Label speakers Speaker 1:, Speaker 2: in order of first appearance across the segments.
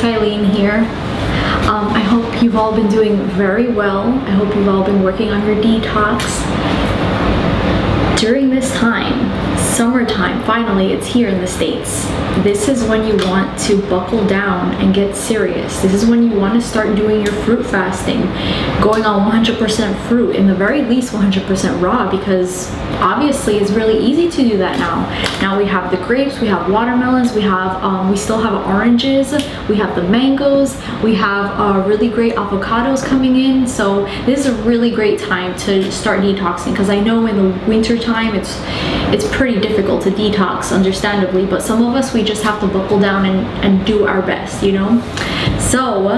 Speaker 1: Ailin here. I hope you've all been doing very well. I hope you've all been working on your detox. During this time, summertime, finally, it's here in the States. This is when you want to buckle down and get serious. This is when you want to start doing your fruit fasting, going on 100% fruit, in the very least 100% raw, because obviously it's really easy to do that now. Now we have the grapes, we have watermelons, we still have oranges, we have the mangoes, we have really great avocados coming in. So this is a really great time to start detoxing, because I know in the winter time it's pretty difficult to detox, understandably, but some of us, we just have to buckle down and do our best, you know. So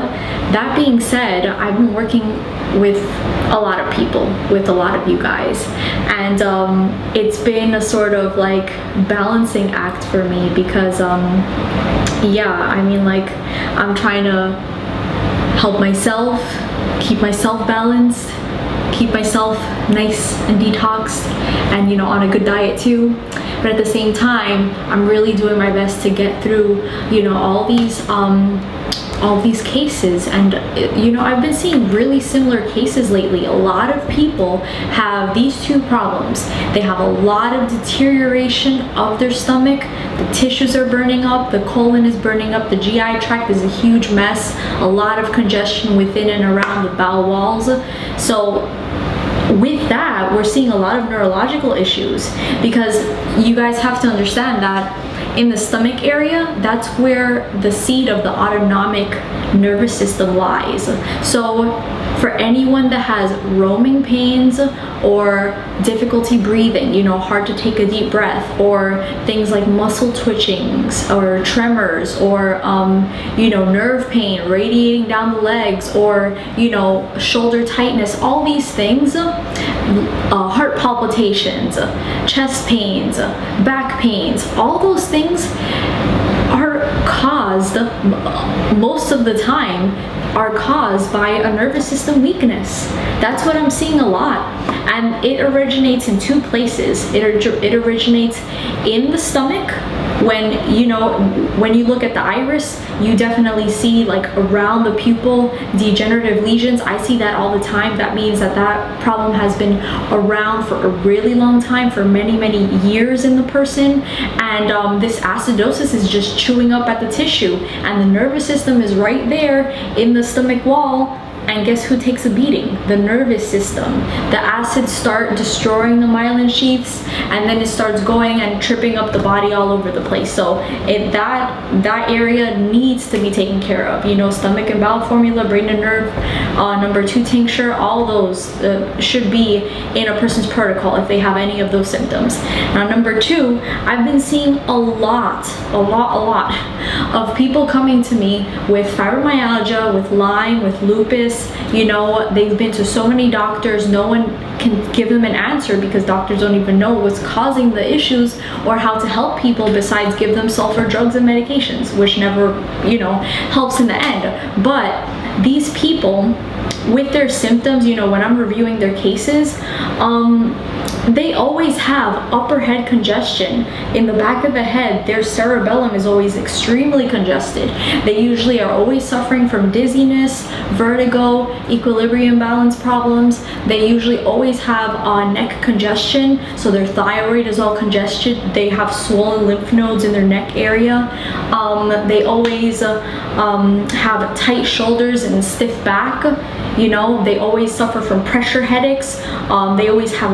Speaker 1: that being said, I've been working with a lot of people, with a lot of you guys, and it's been a sort of like balancing act for me, because yeah, I mean, like, I'm trying to help myself, keep myself balanced, keep myself nice and detoxed, and, you know, on a good diet too. But at the same time, I'm really doing my best to get through, you know, all these cases. And, you know, I've been seeing really similar cases lately. A lot of people have these two problems. They have a lot of deterioration of their stomach. The tissues are burning up, the colon is burning up, the GI tract is a huge mess, a lot of congestion within and around the bowel walls. So with that, we're seeing a lot of neurological issues, because you guys have to understand that in the stomach area, that's where the seat of the autonomic nervous system lies. So for anyone that has roaming pains or difficulty breathing, you know, hard to take a deep breath, or things like muscle twitchings or tremors, or you know, nerve pain radiating down the legs, or, you know, shoulder tightness, all these things, heart palpitations, chest pains, back pains, all those things are caused, most of the time, are caused by a nervous system weakness. That's what I'm seeing a lot, and it originates in two places. It originates in the stomach, when, you know, when you look at the iris, you definitely see, like, around the pupil, degenerative lesions. I see that all the time. That means that that problem has been around for a really long time, for many years in the person, and this acidosis is just chewing up at the tissue, and the nervous system is right there in the stomach wall. And guess who takes a beating? The nervous system. The acids start destroying the myelin sheaths, and then it starts going and tripping up the body all over the place. So that area needs to be taken care of. You know, stomach and bowel formula, brain and nerve, number 2 tincture, all those should be in a person's protocol if they have any of those symptoms. Now, number 2, I've been seeing a lot of people coming to me with fibromyalgia, with Lyme, with lupus. You know, they've been to so many doctors. No one can give them an answer, because doctors don't even know what's causing the issues or how to help people besides give them sulfur drugs and medications, which never, you know, helps in the end. But these people with their symptoms, you know, when I'm reviewing their cases, they always have upper head congestion. In the back of the head, their cerebellum is always extremely congested. They usually are always suffering from dizziness, vertigo, equilibrium balance problems. They usually always have neck congestion, so their thyroid is all congested. They have swollen lymph nodes in their neck area. They always have tight shoulders and stiff back. You know, they always suffer from pressure headaches. They always have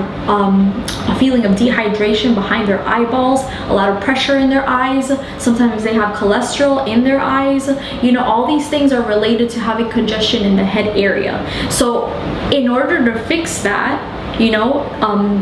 Speaker 1: a feeling of dehydration behind their eyeballs, a lot of pressure in their eyes. Sometimes they have cholesterol in their eyes. You know, all these things are related to having congestion in the head area. So in order to fix that, you know,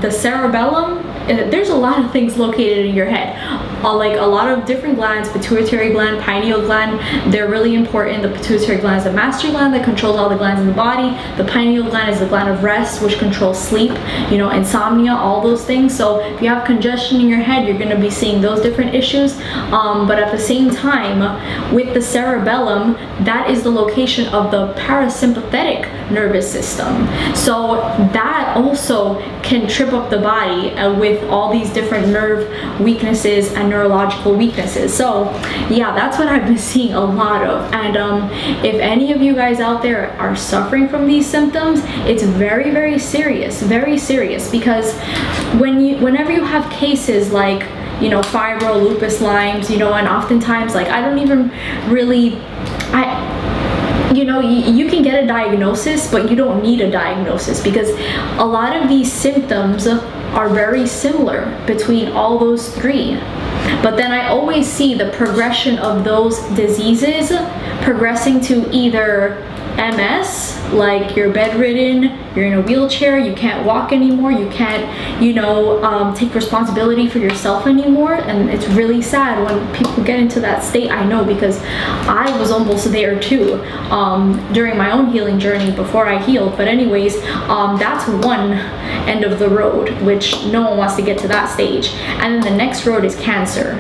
Speaker 1: the cerebellum, there's a lot of things located in your head. Like a lot of different glands, pituitary gland, pineal gland, they're really important. The pituitary gland is the master gland that controls all the glands in the body. The pineal gland is the gland of rest, which controls sleep, you know, insomnia, all those things. So if you have congestion in your head, you're going to be seeing those different issues. But at the same time, with the cerebellum, that is the location of the parasympathetic nervous system. So that also can trip up the body with all these different nerve weaknesses and and neurological weaknesses. So yeah, that's what I've been seeing a lot of. And if any of you guys out there are suffering from these symptoms, it's very, very serious, because whenever you have cases like, you know, fibro, lupus, Lyme's, you know, and oftentimes, like, I don't even really, you know, you can get a diagnosis, but you don't need a diagnosis, because a lot of these symptoms are very similar between all those three. But then I always see the progression of those diseases progressing to either MS, like you're bedridden, you're in a wheelchair, you can't walk anymore, you can't, you know, take responsibility for yourself anymore. And it's really sad when people get into that state. I know, because I was almost there too, during my own healing journey before I healed. But anyways, that's one end of the road, which no one wants to get to that stage. And then the next road is cancer.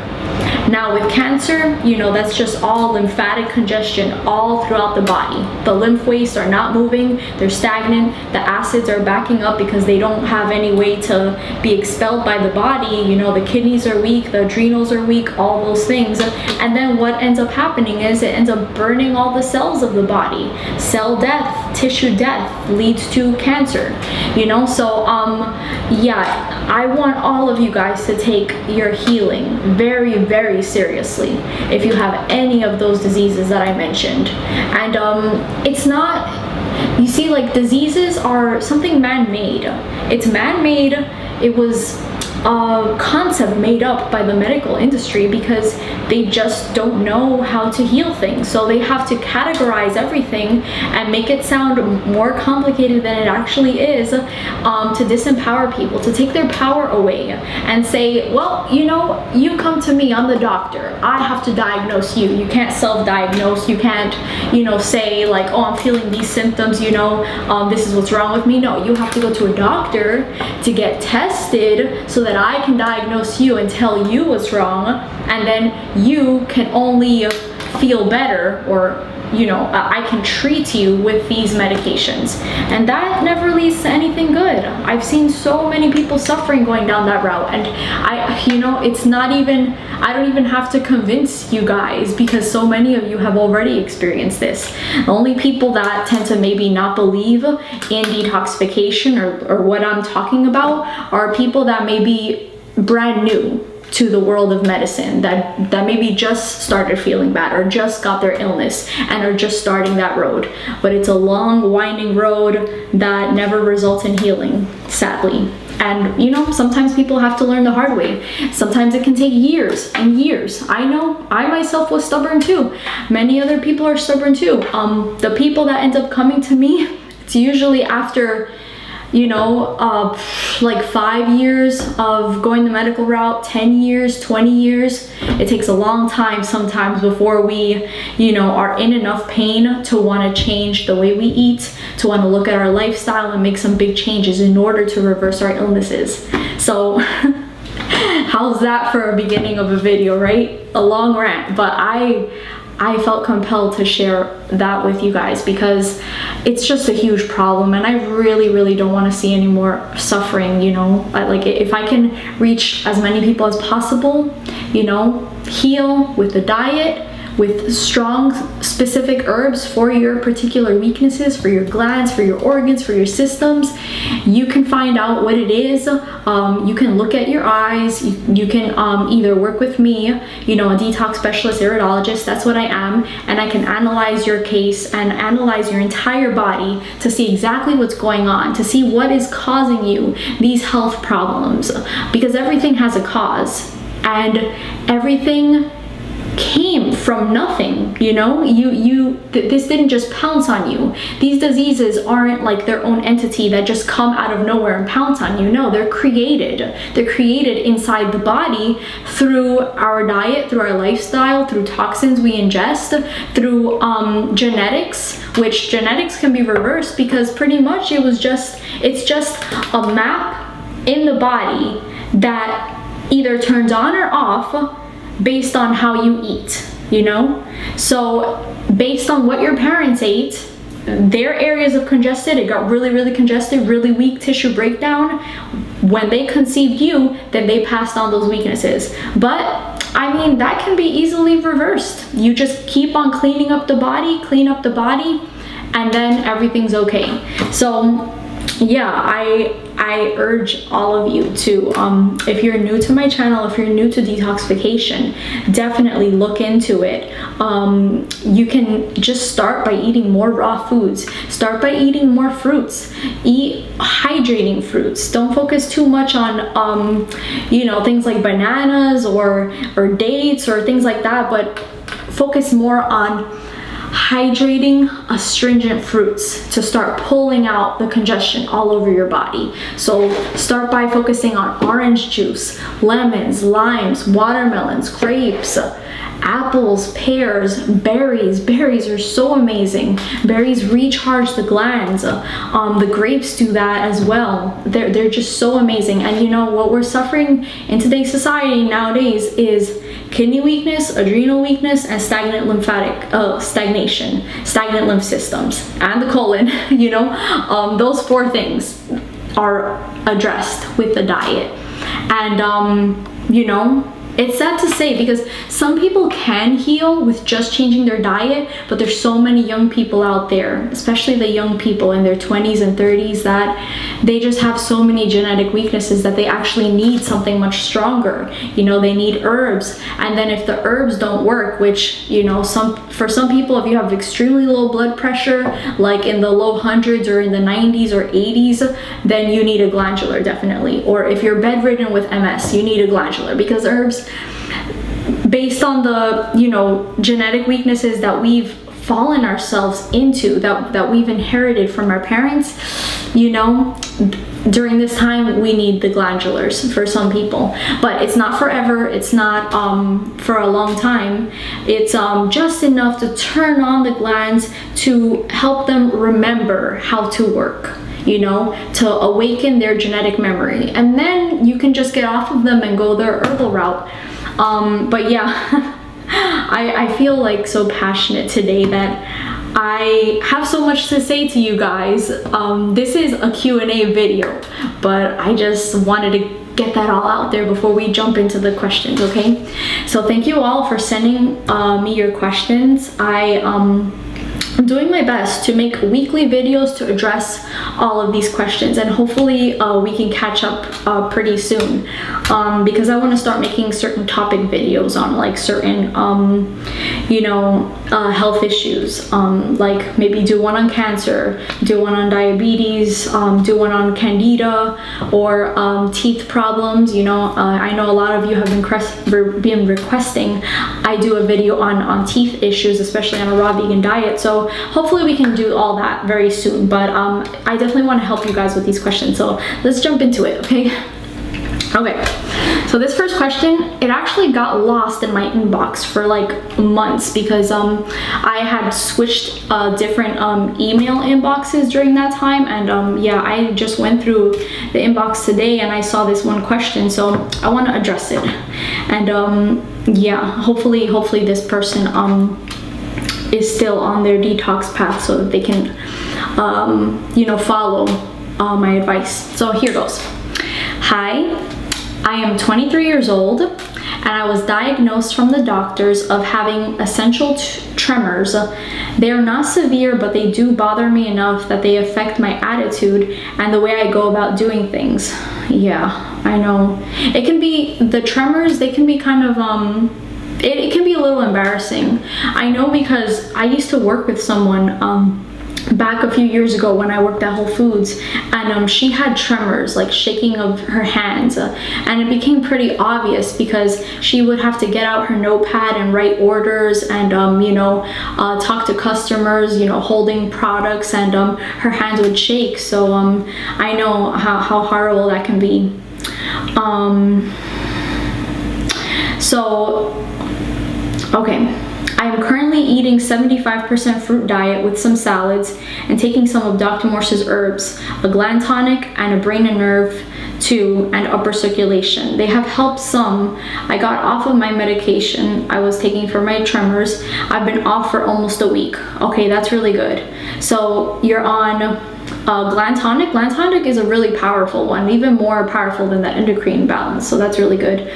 Speaker 1: Now with cancer, you know, that's just all lymphatic congestion all throughout the body. The lymph wastes are not moving, they're stagnant, the acids are backing up because they don't have any way to be expelled by the body. You know, the kidneys are weak, the adrenals are weak, all those things. And then what ends up happening is it ends up burning all the cells of the body. Cell death, tissue death leads to cancer, you know. So yeah, I want all of you guys to take your healing very, very seriously if you have any of those diseases that I mentioned. And it's not, you see, like, diseases are something man-made. It's man-made. It was a concept made up by the medical industry because they just don't know how to heal things. So they have to categorize everything and make it sound more complicated than it actually is, to disempower people, to take their power away and say, well, you know, you come to me, I'm the doctor, I have to diagnose you. You can't self-diagnose. You can't, you know, say like, oh, I'm feeling these symptoms, you know, this is what's wrong with me. No, you have to go to a doctor to get tested so that I can diagnose you and tell you what's wrong, and then you can only feel better, or, you know, I can treat you with these medications. And that never leads to anything good. I've seen so many people suffering going down that route, and you know, it's not even, I don't even have to convince you guys, because so many of you have already experienced this. The only people that tend to maybe not believe in detoxification or what I'm talking about are people that may be brand new to the world of medicine, that maybe just started feeling bad or just got their illness and are just starting that road. But it's a long, winding road that never results in healing, sadly. And, you know, sometimes people have to learn the hard way. Sometimes it can take years and years. I know, I myself was stubborn too. Many other people are stubborn too. The people that end up coming to me, it's usually after, you know, like 5 years of going the medical route, 10 years, 20 years. It takes a long time sometimes before we, you know, are in enough pain to want to change the way we eat, to want to look at our lifestyle and make some big changes in order to reverse our illnesses. So how's that for a beginning of a video, right? A long rant, but I felt compelled to share that with you guys because it's just a huge problem, and I really, really don't want to see any more suffering, you know. Like, if I can reach as many people as possible, you know, heal with the diet, with strong specific herbs for your particular weaknesses, for your glands, for your organs, for your systems. You can find out what it is. You can look at your eyes. You can either work with me, you know, a detox specialist, iridologist, that's what I am, and I can analyze your case and analyze your entire body to see exactly what's going on, to see what is causing you these health problems, because everything has a cause, and everything came from nothing, you know. This didn't just pounce on you. These diseases aren't like their own entity that just come out of nowhere and pounce on you. No, they're created inside the body through our diet, through our lifestyle, through toxins we ingest, through genetics, which genetics can be reversed, because pretty much it's just a map in the body that either turns on or off based on how you eat, you know. So based on what your parents ate their areas of congested, it got really, really congested, really weak tissue breakdown. When they conceived you, then they passed on those weaknesses. But I mean, that can be easily reversed. You just keep on cleaning up the body, clean up the body, and then everything's okay. So yeah, I urge all of you to, if you're new to my channel, if you're new to detoxification, definitely look into it. You can just start by eating more raw foods. Start by eating more fruits. Eat hydrating fruits. Don't focus too much on, you know, things like bananas or dates or things like that, but focus more on hydrating astringent fruits to start pulling out the congestion all over your body. So start by focusing on orange juice, lemons, limes, watermelons, grapes, apples, pears, berries. Berries are so amazing. Berries recharge the glands. The grapes do that as well. They're just so amazing. And you know what we're suffering in today's society nowadays is kidney weakness, adrenal weakness, and stagnant stagnant lymph systems, and the colon. You know, those 4 things are addressed with the diet. And you know, it's sad to say, because some people can heal with just changing their diet, but there's so many young people out there, especially the young people in their 20s and 30s, that they just have so many genetic weaknesses that they actually need something much stronger. You know, they need herbs. And then if the herbs don't work, which, you know, for some people, if you have extremely low blood pressure, like in the low hundreds or in the 90s or 80s, then you need a glandular, definitely. Or if you're bedridden with MS, you need a glandular, because herbs, based on the, you know, genetic weaknesses that we've fallen ourselves into, that we've inherited from our parents, you know, during this time we need the glandulars for some people. But it's not forever, it's not for a long time. It's just enough to turn on the glands to help them remember how to work, you know, to awaken their genetic memory. And then you can just get off of them and go the herbal route. But yeah, I feel like so passionate today that I have so much to say to you guys. This is a Q&A video, but I just wanted to get that all out there before we jump into the questions, okay? So thank you all for sending me your questions. I'm doing my best to make weekly videos to address all of these questions, and hopefully we can catch up pretty soon, because I want to start making certain topic videos on like certain you know, health issues, like maybe do one on cancer, do one on diabetes, do one on candida, or teeth problems. You know, I know a lot of you have been requesting I do a video on teeth issues, especially on a raw vegan diet. So hopefully we can do all that very soon. But I definitely want to help you guys with these questions. So let's jump into it, okay? Okay, so this first question, it actually got lost in my inbox for like months, because I had switched different email inboxes during that time. And yeah, I just went through the inbox today and I saw this one question, so I want to address it. And yeah, hopefully this person is still on their detox path so that they can you know, follow my advice. So here goes. Hi, I am 23 years old and I was diagnosed from the doctors of having essential tremors. They are not severe, but they do bother me enough that they affect my attitude and the way I go about doing things. Yeah, I know. It can be, the tremors, they can be kind of it can be a little embarrassing. I know, because I used to work with someone back a few years ago when I worked at Whole Foods, and she had tremors, like shaking of her hands, and it became pretty obvious because she would have to get out her notepad and write orders and you know, talk to customers, you know, holding products, and her hands would shake. So I know how horrible that can be. So okay, I am currently eating 75% fruit diet with some salads and taking some of Dr. Morse's herbs, a gland tonic, and a brain and nerve too, and upper circulation. They have helped some. I got off of my medication I was taking for my tremors. I've been off for almost a week. Okay, that's really good. So you're on gland tonic. Gland tonic is a really powerful one, even more powerful than that endocrine balance, so that's really good.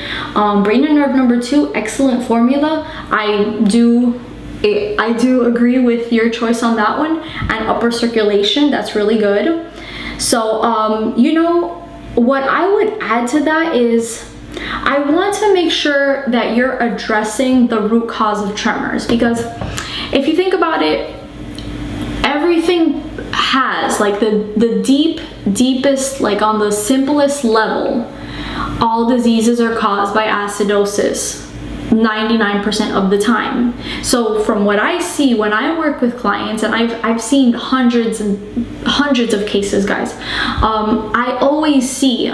Speaker 1: Brain and nerve number 2, excellent formula. I do agree with your choice on that one. And upper circulation, that's really good. So you know what I would add to that is I want to make sure that you're addressing the root cause of tremors, because if you think about it, everything has, like, the deepest, like on the simplest level, all diseases are caused by acidosis 99% of the time. So from what I see when I work with clients, and I've seen hundreds and hundreds of cases, guys, I always see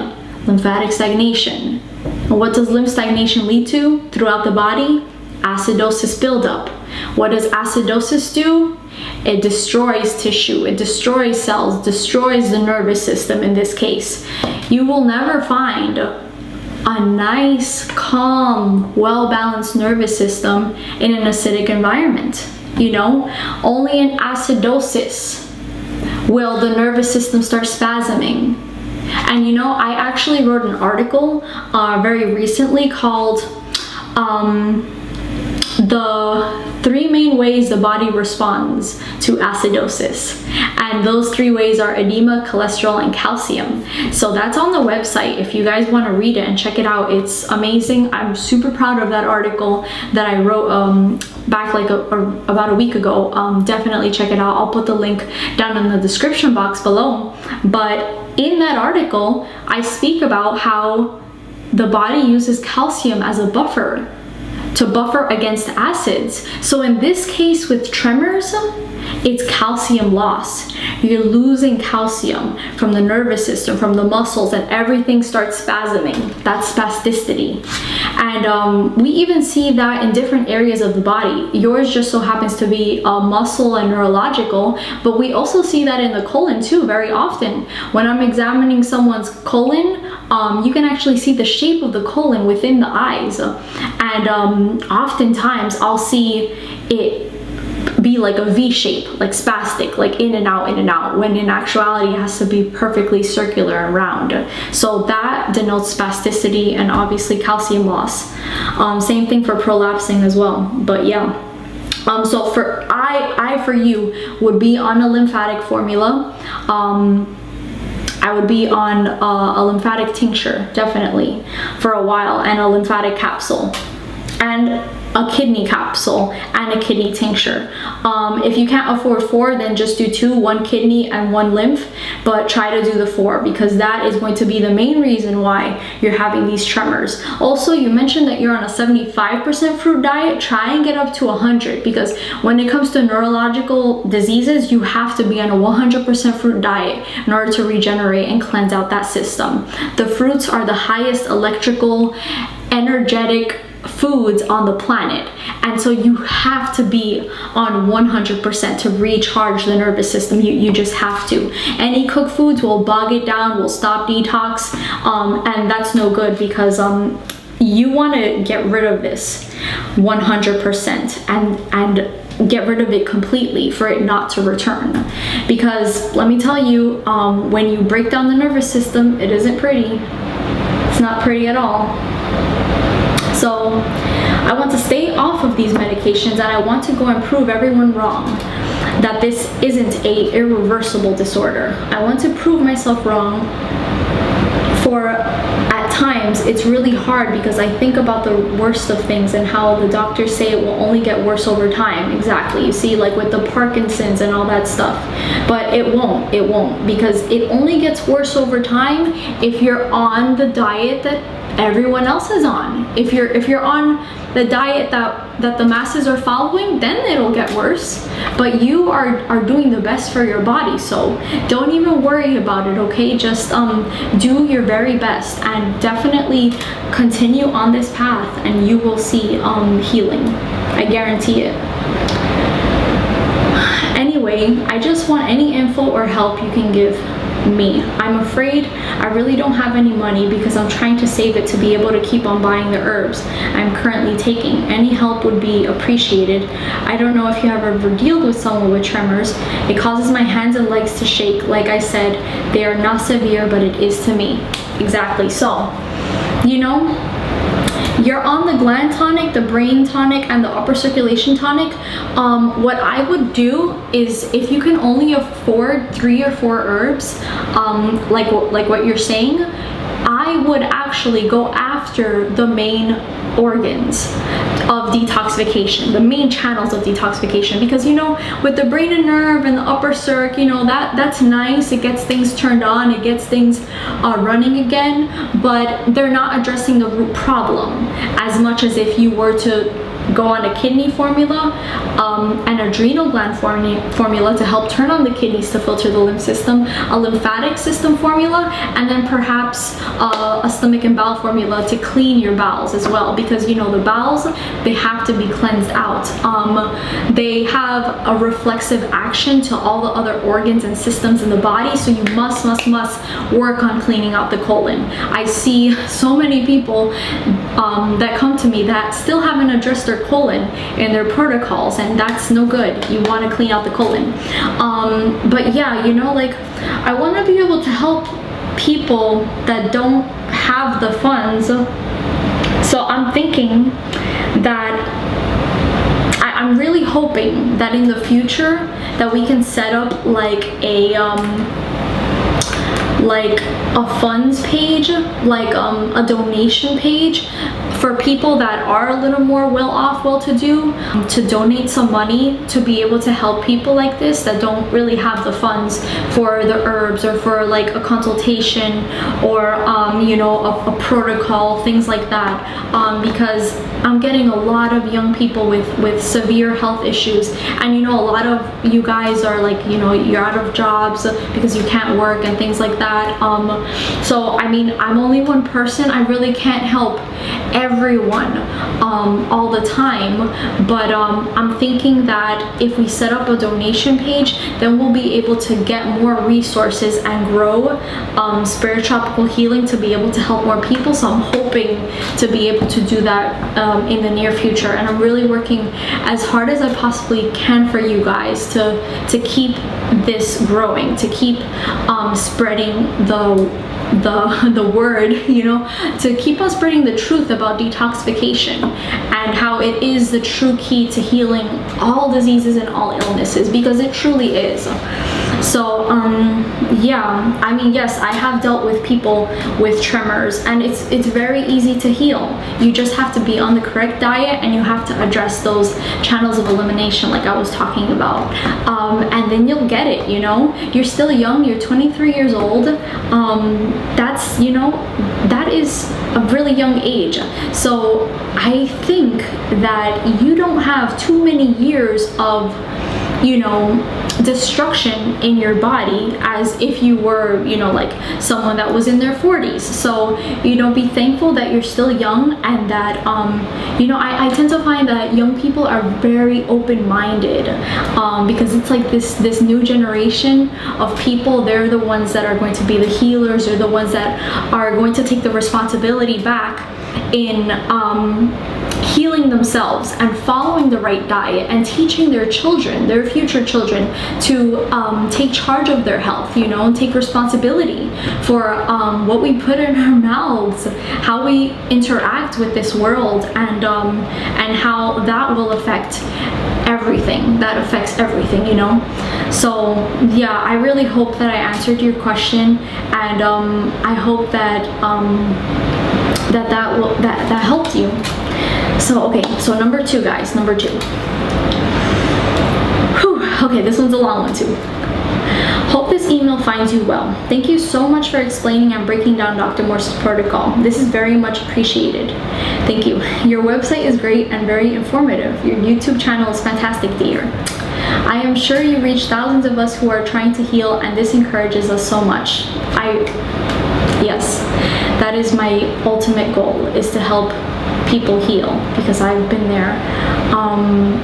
Speaker 1: lymphatic stagnation. And what does lymph stagnation lead to throughout the body? Acidosis buildup. What does acidosis do? It destroys tissue, it destroys cells, destroys the nervous system in this case. You will never find a nice, calm, well-balanced nervous system in an acidic environment. You know, only in acidosis will the nervous system start spasming. And you know, I actually wrote an article very recently called the 3 main ways the body responds to acidosis, and those 3 ways are edema, cholesterol, and calcium. So that's on the website if you guys want to read it and check it out. It's amazing. I'm super proud of that article that I wrote back like about a week ago. Definitely check it out. I'll put the link down in the description box below. But in that article, I speak about how the body uses calcium as a buffer to buffer against acids. So in this case with tremors, it's calcium loss. You're losing calcium from the nervous system, from the muscles, and everything starts spasming. That's spasticity. And we even see that in different areas of the body. Yours just so happens to be muscle and neurological, but we also see that in the colon too very often. When I'm examining someone's colon, you can actually see the shape of the colon within the eyes. And oftentimes I'll see it be like a V shape, like spastic, like in and out, when in actuality it has to be perfectly circular and round. So that denotes spasticity and obviously calcium loss. Same thing for prolapsing as well, but yeah. So for for you would be on a lymphatic formula. I would be on a lymphatic tincture, definitely, for a while, and a lymphatic capsule, and a kidney capsule, and a kidney tincture. If you can't afford 4, then just do 2, 1 kidney and 1 lymph, but try to do the 4, because that is going to be the main reason why you're having these tremors. Also, you mentioned that you're on a 75% fruit diet. Try and get up to 100, because when it comes to neurological diseases, you have to be on a 100% fruit diet in order to regenerate and cleanse out that system. The fruits are the highest electrical, energetic foods on the planet, and so you have to be on 100% to recharge the nervous system. You just have to. Any cooked foods will bog it down, will stop detox, and that's no good, because you want to get rid of this 100% and get rid of it completely for it not to return. Because let me tell you, when you break down the nervous system, it isn't pretty. It's not pretty at all. So I want to stay off of these medications, and I want to go and prove everyone wrong that this isn't a irreversible disorder. I want to prove myself wrong. For at times it's really hard, because I think about the worst of things and how the doctors say it will only get worse over time. Exactly. You see, like with the Parkinson's and all that stuff. But it won't, because it only gets worse over time if you're on the diet that everyone else is on. If you're on the diet that the masses are following, then it'll get worse. But you are doing the best for your body, so don't even worry about it, okay? Just do your very best, and definitely continue on this path, and you will see healing. I guarantee it. Anyway, I just want any info or help you can give me. I'm afraid I really don't have any money because I'm trying to save it to be able to keep on buying the herbs I'm currently taking. Any help would be appreciated. I don't know if you have ever dealt with someone with tremors. It causes my hands and legs to shake. Like I said, they are not severe, but it is to me. Exactly. So, you know, you're on the gland tonic, the brain tonic, and the upper circulation tonic. What I would do is, if you can only afford 3 or 4 herbs, like what you're saying, I would actually go after the main organs of detoxification, the main channels of detoxification, because, you know, with the brain and nerve and the upper circ, you know, that's nice. It gets things turned on, it gets things running again, but they're not addressing the root problem as much as if you were to go on a kidney formula, an adrenal gland formula to help turn on the kidneys to filter the lymph system, a lymphatic system formula, and then perhaps a stomach and bowel formula to clean your bowels as well, because, you know, the bowels, they have to be cleansed out. They have a reflexive action to all the other organs and systems in the body, so you must work on cleaning out the colon. I see so many people that come to me that still haven't addressed their colon in their protocols, and that's no good. You want to clean out the colon. But yeah, you know, like, I want to be able to help people that don't have the funds. So I'm thinking that I'm really hoping that in the future that we can set up like a funds page, like a donation page for people that are a little more well-off, well-to-do, to donate some money to be able to help people like this that don't really have the funds for the herbs, or for like a consultation, or you know, a protocol, things like that, because I'm getting a lot of young people with severe health issues, and, you know, a lot of you guys are like, you know, you're out of jobs because you can't work and things like that. So I mean, I'm only one person. I really can't help everyone all the time, but I'm thinking that if we set up a donation page, then we'll be able to get more resources and grow spirit tropical healing to be able to help more people. So I'm hoping to be able to do that in the near future, and I'm really working as hard as I possibly can for you guys to keep this growing, to keep spreading the word, you know, to keep on spreading the truth about detoxification and how it is the true key to healing all diseases and all illnesses, because it truly is. So yeah, I mean, yes, I have dealt with people with tremors, and it's very easy to heal. You just have to be on the correct diet, and you have to address those channels of elimination like I was talking about, and then you'll get it. You know, you're still young, you're 23 years old. That's, you know, that is a really young age. So I think that you don't have too many years of, you know, destruction in your body as if you were, you know, like someone that was in their 40s. So, you know, be thankful that you're still young, and that you know, I tend to find that young people are very open-minded, because it's like this new generation of people. They're the ones that are going to be the healers, or the ones that are going to take the responsibility back in healing themselves and following the right diet, and teaching their children, their future children, to take charge of their health, you know, and take responsibility for what we put in our mouths, how we interact with this world, and how that will affect everything. That affects everything, you know. So yeah, I really hope that I answered your question, and I hope that that helped you. So okay, so number 2, guys, number 2. Whew, okay, this one's a long one too. Hope this email finds you well. Thank you so much for explaining and breaking down Dr. Morse's protocol. This is very much appreciated. Thank you. Your website is great and very informative. Your YouTube channel is fantastic, dear. I am sure you reach thousands of us who are trying to heal, and this encourages us so much. Yes. That is my ultimate goal, is to help people heal, because I've been there.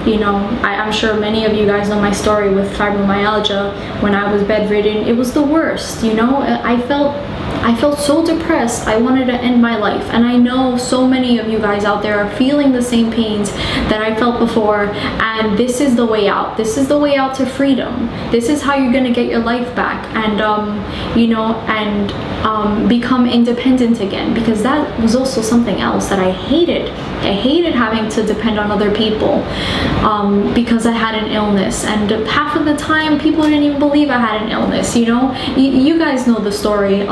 Speaker 1: You know, I'm sure many of you guys know my story with fibromyalgia. When I was bedridden, it was the worst. You know, I felt so depressed. I wanted to end my life. And I know so many of you guys out there are feeling the same pains that I felt before. And this is the way out. This is the way out to freedom. This is how you're going to get your life back. And, you know, and become independent again. Because that was also something else that I hated. I hated having to depend on other people because I had an illness. And half of the time, people didn't even believe I had an illness, you know? You guys know the story.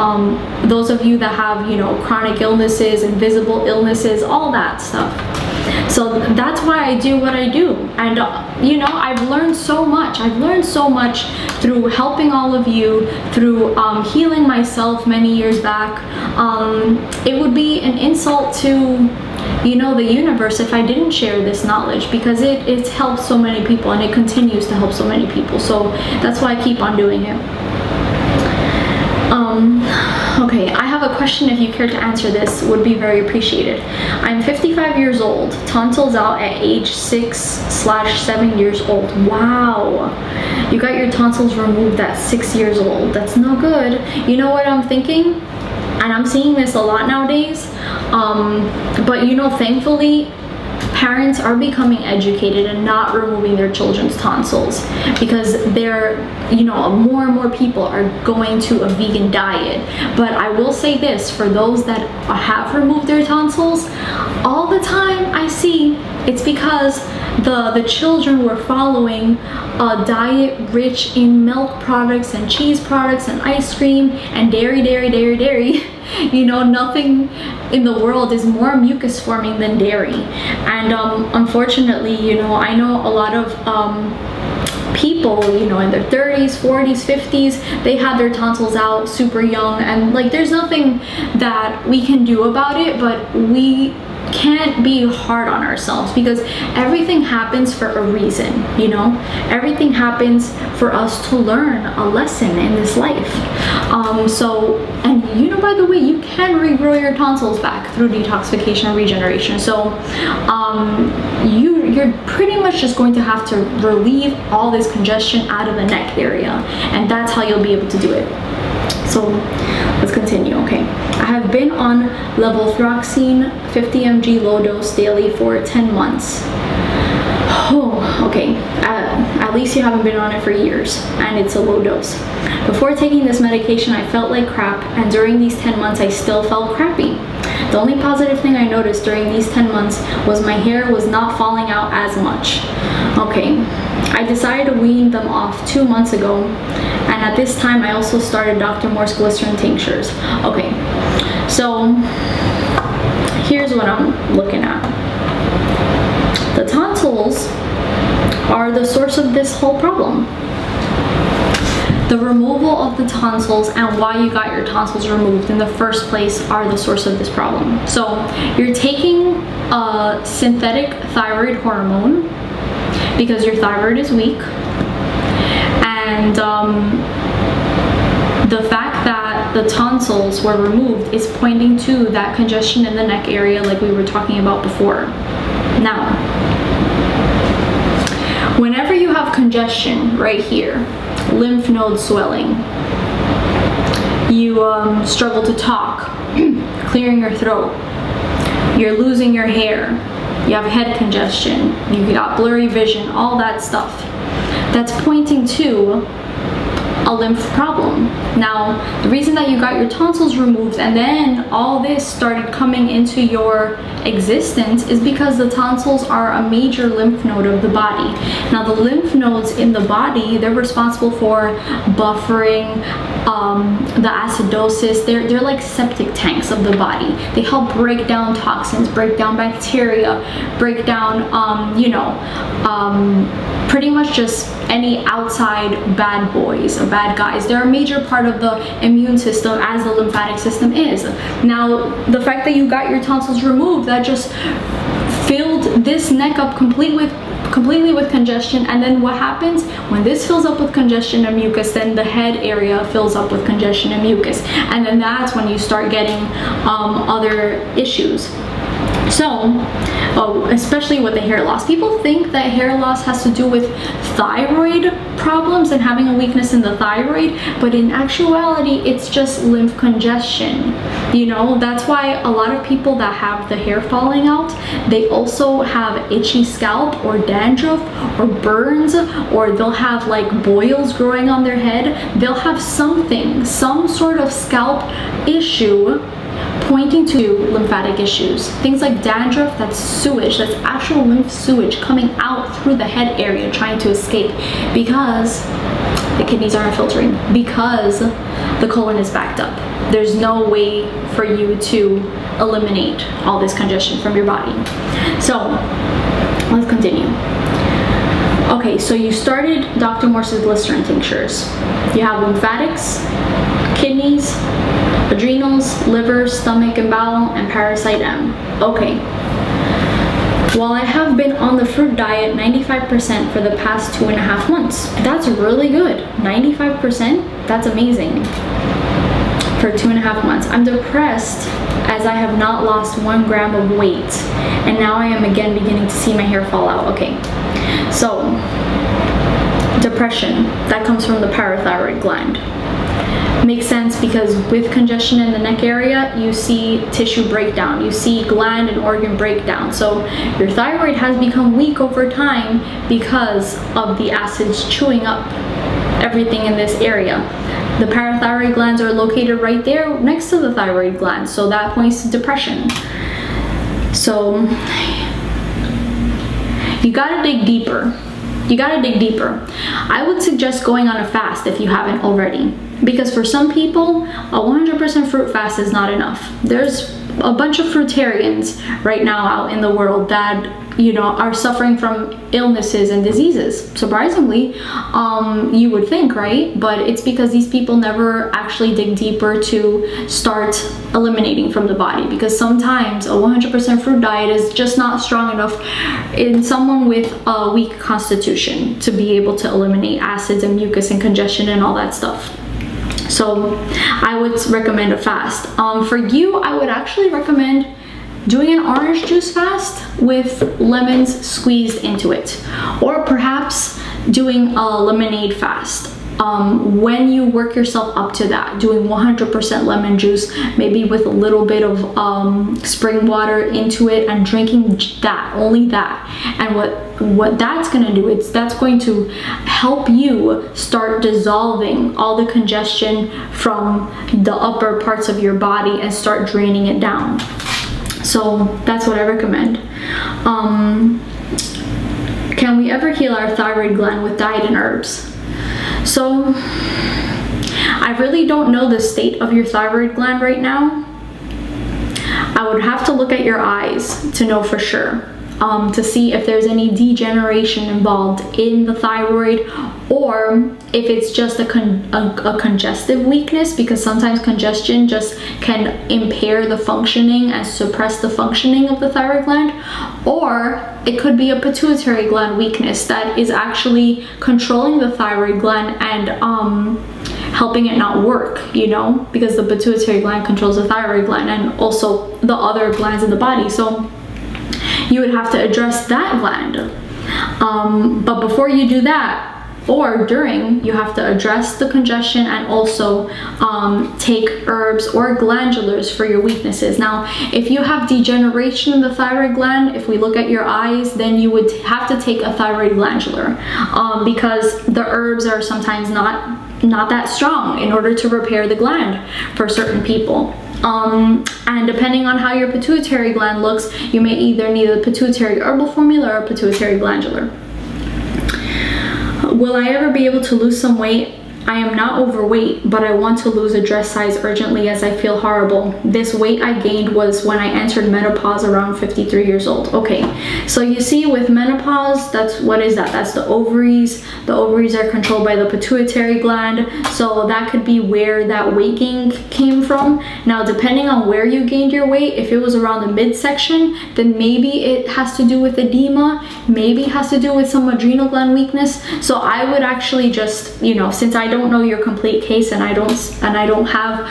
Speaker 1: Those of you that have, you know, chronic illnesses, invisible illnesses, all that stuff. So that's why I do what I do. And, you know, I've learned so much. I've learned so much through helping all of you, through healing myself many years back. It would be an insult to, you know, the universe if I didn't share this knowledge, because it's helped so many people, and it continues to help so many people. So that's why I keep on doing it. Okay, I have a question. If you care to answer this, would be very appreciated. I'm 55 years old, tonsils out at age 6/7 years old. Wow, you got your tonsils removed at 6 years old. That's no good. You know what I'm thinking? And I'm seeing this a lot nowadays. But you know, thankfully, parents are becoming educated and not removing their children's tonsils, because they're, you know, more and more people are going to a vegan diet. But I will say this, for those that have removed their tonsils, all the time I see it's because the children were following a diet rich in milk products and cheese products and ice cream and dairy. You know, nothing in the world is more mucus forming than dairy. And unfortunately, you know, I know a lot of people, you know, in their 30s, 40s, 50s, they had their tonsils out super young, and like there's nothing that we can do about it, but we can't be hard on ourselves, because everything happens for a reason, you know? Everything happens for us to learn a lesson in this life. And you know, by the way, you can regrow your tonsils back through detoxification and regeneration. So you're pretty much just going to have to relieve all this congestion out of the neck area, and that's how you'll be able to do it. So let's continue. Okay, I have been on Levothroxine 50 mg low dose daily for 10 months. Oh, okay. At least you haven't been on it for years, and it's a low dose. Before taking this medication, I felt like crap, and during these 10 months, I still felt crappy. The only positive thing I noticed during these 10 months was my hair was not falling out as much. Okay, I decided to wean them off 2 months ago, and at this time, I also started Dr. Moore's glycerin tinctures. Okay, so here's what I'm looking at. The tonsils are the source of this whole problem. The removal of the tonsils and why you got your tonsils removed in the first place are the source of this problem. So you're taking a synthetic thyroid hormone because your thyroid is weak, and the fact that the tonsils were removed is pointing to that congestion in the neck area like we were talking about before. Now, whenever you have congestion right here, lymph node swelling, you struggle to talk, clearing your throat, you're losing your hair, you have head congestion, you got blurry vision, all that stuff, that's pointing to a lymph problem. Now, the reason that you got your tonsils removed and then all this started coming into your existence is because the tonsils are a major lymph node of the body. Now, the lymph nodes in the body, they're responsible for buffering the acidosis. They're like septic tanks of the body. They help break down toxins, break down bacteria, break down, pretty much just any outside bad boys or bad guys. They're a major part of the immune system, as the lymphatic system is. Now, the fact that you got your tonsils removed, that just filled this neck up completely completely with congestion. And then what happens when this fills up with congestion and mucus, then the head area fills up with congestion and mucus, and then that's when you start getting other issues. So, especially with the hair loss. People think that hair loss has to do with thyroid problems and having a weakness in the thyroid, but in actuality, it's just lymph congestion. You know, that's why a lot of people that have the hair falling out, they also have itchy scalp or dandruff or burns, or they'll have like boils growing on their head. They'll have something, some sort of scalp issue pointing to lymphatic issues. Things like dandruff, that's sewage, that's actual lymph sewage coming out through the head area trying to escape because the kidneys aren't filtering, because the colon is backed up. There's no way for you to eliminate all this congestion from your body. So let's continue. Okay, so you started Dr. Morse's glycerin tinctures. You have lymphatics, kidneys, adrenals, liver, stomach and bowel, and parasite M. Okay. While I have been on the fruit diet 95% for the past 2.5 months. That's really good. 95%? That's amazing. For 2.5 months. I'm depressed as I have not lost 1 gram of weight, and now I am again beginning to see my hair fall out. Okay. So, depression, that comes from the parathyroid gland. Makes sense because with congestion in the neck area, you see tissue breakdown, you see gland and organ breakdown. So your thyroid has become weak over time because of the acids chewing up everything in this area. The parathyroid glands are located right there next to the thyroid gland, so that points to depression. So you gotta dig deeper. You gotta dig deeper. I would suggest going on a fast if you haven't already. Because for some people, a 100% fruit fast is not enough. There's a bunch of fruitarians right now out in the world that, you know, are suffering from illnesses and diseases. Surprisingly, you would think, right? But it's because these people never actually dig deeper to start eliminating from the body. Because sometimes a 100% fruit diet is just not strong enough in someone with a weak constitution to be able to eliminate acids and mucus and congestion and all that stuff. So I would recommend a fast. For you, I would actually recommend doing an orange juice fast with lemons squeezed into it, or perhaps doing a lemonade fast. When you work yourself up to that, doing 100% lemon juice, maybe with a little bit of spring water into it, and drinking that, only that. And what that's going to do is that's going to help you start dissolving all the congestion from the upper parts of your body and start draining it down. So that's what I recommend. Can we ever heal our thyroid gland with diet and herbs? So I really don't know the state of your thyroid gland right now. I would have to look at your eyes to know for sure, to see if there's any degeneration involved in the thyroid, or if it's just a congestive weakness, because sometimes congestion just can impair the functioning and suppress the functioning of the thyroid gland, or it could be a pituitary gland weakness that is actually controlling the thyroid gland and helping it not work, you know, because the pituitary gland controls the thyroid gland and also the other glands in the body. So you would have to address that gland. But before you do that, or during, you have to address the congestion and also take herbs or glandulars for your weaknesses. Now, if you have degeneration in the thyroid gland, if we look at your eyes, then you would have to take a thyroid glandular, because the herbs are sometimes not that strong in order to repair the gland for certain people. And depending on how your pituitary gland looks, you may either need a pituitary herbal formula or a pituitary glandular. Will I ever be able to lose some weight I am not overweight, but I want to lose a dress size urgently as I feel horrible. This weight I gained was when I entered menopause around 53 years old. Okay, so you see with menopause, what is that? That's the ovaries. The ovaries are controlled by the pituitary gland. So that could be where that weight gain came from. Now, depending on where you gained your weight, if it was around the midsection, then maybe it has to do with edema, maybe it has to do with some adrenal gland weakness. So I would actually just, you know, since I don't know your complete case and I don't have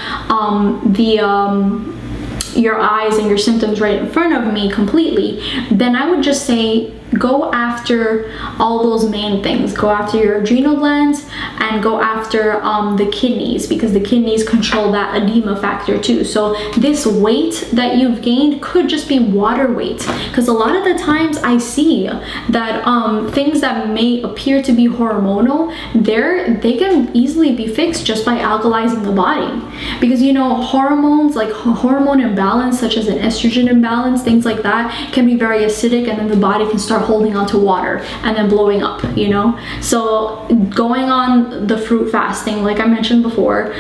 Speaker 1: your eyes and your symptoms right in front of me completely, then I would just say go after all those main things. Go after your adrenal glands and go after the kidneys, because the kidneys control that edema factor too. So this weight that you've gained could just be water weight, because a lot of the times I see that things that may appear to be hormonal, they can easily be fixed just by alkalizing the body, because you know, hormones like hormone imbalance, such as an estrogen imbalance, things like that, can be very acidic, and then the body can start holding on to water and then blowing up, you know. So going on the fruit fasting, like I mentioned before,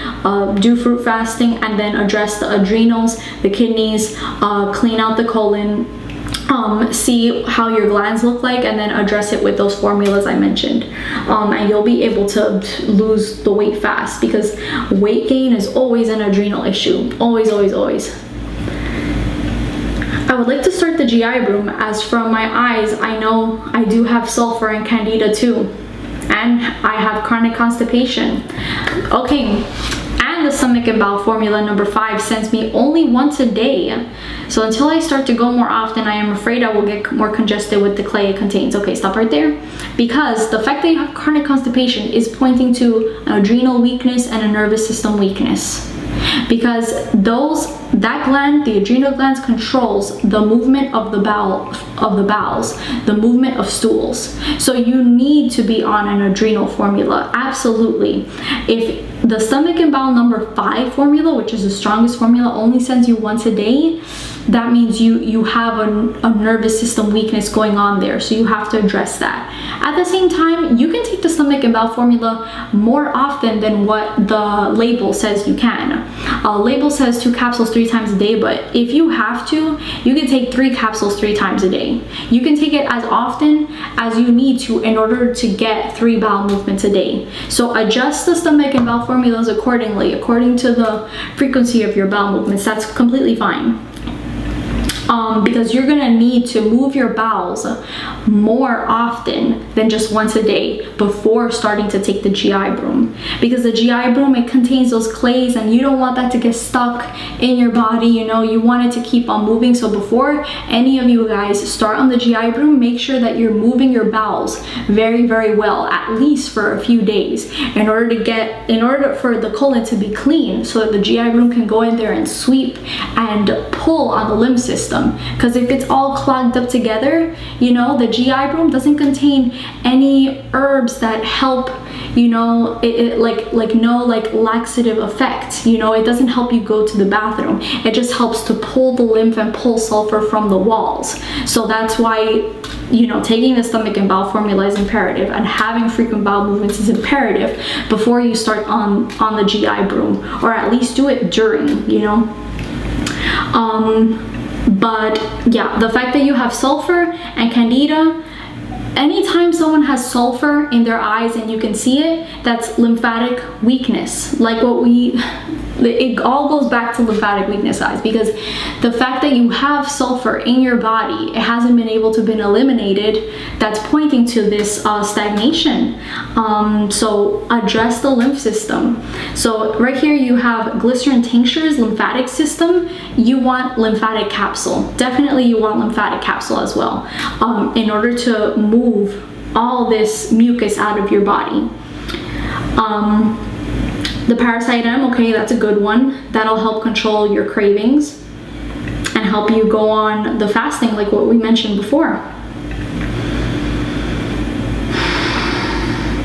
Speaker 1: do fruit fasting and then address the adrenals, the kidneys, clean out the colon, see how your glands look like, and then address it with those formulas I mentioned, and you'll be able to lose the weight fast, because weight gain is always an adrenal issue. Always, always, always. I would like to start the GI broom, as from my eyes I know I do have sulfur and candida too, and I have chronic constipation. Okay, and the stomach and bowel formula number 5 sends me only once a day. So until I start to go more often, I am afraid I will get more congested with the clay it contains. Okay, stop right there. Because the fact that you have chronic constipation is pointing to an adrenal weakness and a nervous system weakness. Because that gland, the adrenal glands, controls the movement of the bowels, the movement of stools. So you need to be on an adrenal formula, absolutely. If the stomach and bowel number 5 formula, which is the strongest formula, only sends you once a day, that means you have a nervous system weakness going on there, so you have to address that. At the same time, you can take the stomach and bowel formula more often than what the label says you can. Label says 2 capsules 3 times a day, but if you have to, you can take 3 capsules 3 times a day. You can take it as often as you need to in order to get 3 bowel movements a day. So adjust the stomach and bowel formulas accordingly, according to the frequency of your bowel movements. That's completely fine. Because you're gonna need to move your bowels more often than just once a day before starting to take the GI broom. Because the GI broom, it contains those clays, and you don't want that to get stuck in your body, you know, you want it to keep on moving. So before any of you guys start on the GI broom, make sure that you're moving your bowels very, very well, at least for a few days, in order for the colon to be clean, so that the GI broom can go in there and sweep and pull on the lymph system. Because if it's all clogged up together, you know, the GI broom doesn't contain any herbs that help, you know, no laxative effect, you know, it doesn't help you go to the bathroom. It just helps to pull the lymph and pull sulfur from the walls. So that's why, you know, taking the stomach and bowel formula is imperative, and having frequent bowel movements is imperative before you start on the GI broom, or at least do it during, you know. But yeah, the fact that you have sulfur and candida, anytime someone has sulfur in their eyes and you can see it, that's lymphatic weakness. Like it all goes back to lymphatic weakness, guys, because the fact that you have sulfur in your body, it hasn't been able to be eliminated, that's pointing to this stagnation. So address the lymph system. So right here you have glycerin tinctures, lymphatic system. You want lymphatic capsule. Definitely you want lymphatic capsule as well, in order to move all this mucus out of your body. The parasite M, okay, that's a good one. That'll help control your cravings and help you go on the fasting, like what we mentioned before.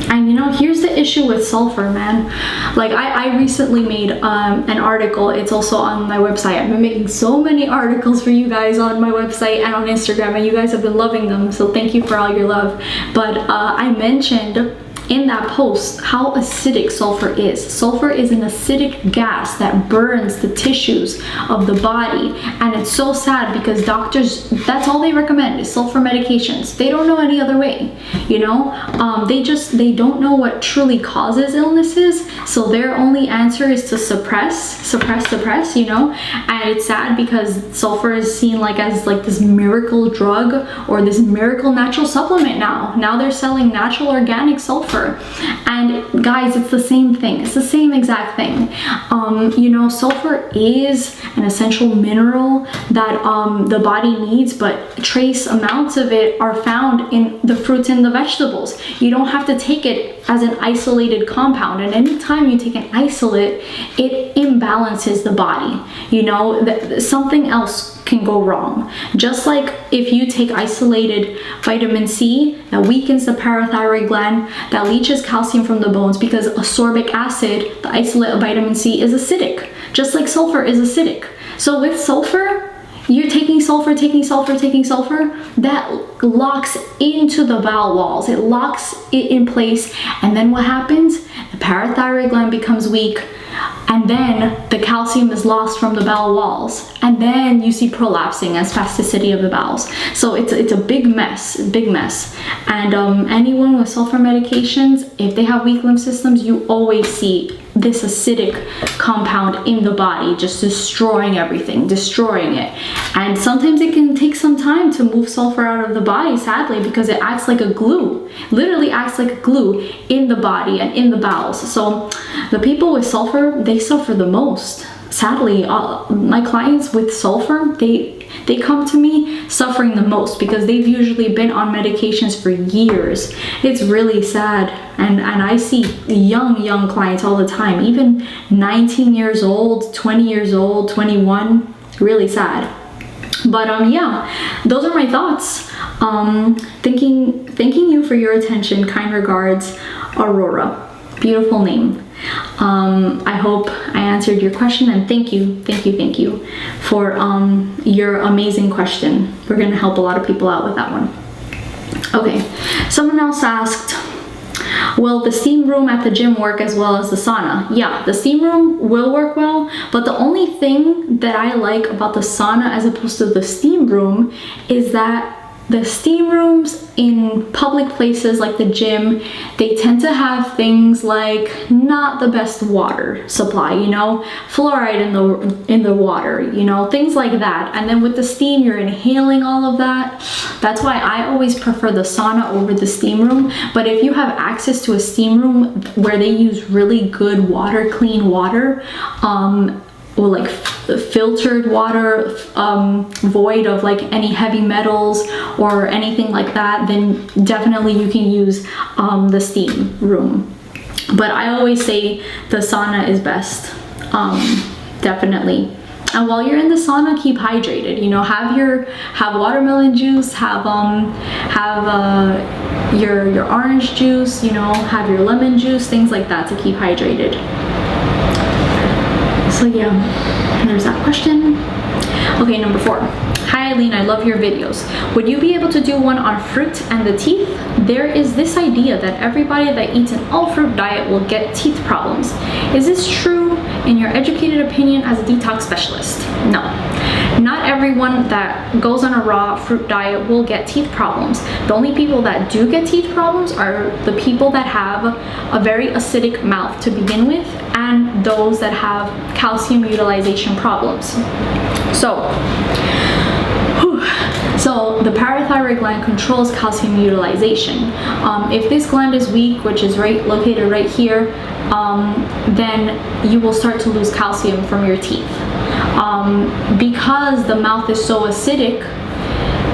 Speaker 1: And you know, here's the issue with sulfur, man. Like I recently made an article. It's also on my website. I've been making so many articles for you guys on my website and on Instagram, and you guys have been loving them, so thank you for all your love. But I mentioned in that post how acidic sulfur is. Sulfur is an acidic gas that burns the tissues of the body, and it's so sad because doctors, that's all they recommend is sulfur medications. They don't know any other way, you know. They don't know what truly causes illnesses, so their only answer is to suppress, you know. And it's sad because sulfur is seen like as like this miracle drug or this miracle natural supplement. Now they're selling natural organic sulfur, and guys, it's the same thing. It's the same exact thing. You know, sulfur is an essential mineral that the body needs, but trace amounts of it are found in the fruits and the vegetables. You don't have to take it as an isolated compound, and anytime you take an isolate, it imbalances the body. You know, something else can go wrong. Just like if you take isolated vitamin C, that weakens the parathyroid gland, that leaches calcium from the bones, because ascorbic acid, the isolate of vitamin C, is acidic, just like sulfur is acidic. So with sulfur, you're taking sulfur, that locks into the bowel walls. It locks it in place, and then what happens? The parathyroid gland becomes weak, and then the calcium is lost from the bowel walls, and then you see prolapsing and spasticity of the bowels. So it's a big mess. And anyone with sulfur medications, if they have weak lymph systems, you always see this acidic compound in the body just destroying everything, destroying it. And sometimes it can take some time to move sulfur out of the body, sadly, because it acts like a glue, literally acts like a glue in the body and in the bowels. So the people with sulfur, they suffer the most. Sadly, my clients with sulfur, they come to me suffering the most because they've usually been on medications for years. It's really sad. And I see young clients all the time, even 19 years old, 20 years old, 21, really sad. But yeah, those are my thoughts. Thanking you for your attention. Kind regards, Aurora. Beautiful name. I hope I answered your question, and thank you for your amazing question. We're gonna help a lot of people out with that one. Okay, someone else asked, will the steam room at the gym work as well as the sauna? Yeah, the steam room will work well, but the only thing that I like about the sauna as opposed to the steam room is that the steam rooms in public places like the gym, they tend to have things like not the best water supply, you know, fluoride in the water, you know, things like that. And then with the steam, you're inhaling all of that. That's why I always prefer the sauna over the steam room. But if you have access to a steam room where they use really good water, clean water, or like filtered water, void of like any heavy metals or anything like that, then definitely you can use the steam room. But I always say the sauna is best, definitely. And while you're in the sauna, keep hydrated. You know, have watermelon juice, have your orange juice. You know, have your lemon juice, things like that to keep hydrated. So yeah, there's that question. Okay, number 4. Hi Ailin, I love your videos. Would you be able to do one on fruit and the teeth? There is this idea that everybody that eats an all-fruit diet will get teeth problems. Is this true in your educated opinion as a detox specialist? No. Not everyone that goes on a raw fruit diet will get teeth problems. The only people that do get teeth problems are the people that have a very acidic mouth to begin with, and those that have calcium utilization problems. So the parathyroid gland controls calcium utilization. If this gland is weak, which is located right here, then you will start to lose calcium from your teeth. Because the mouth is so acidic,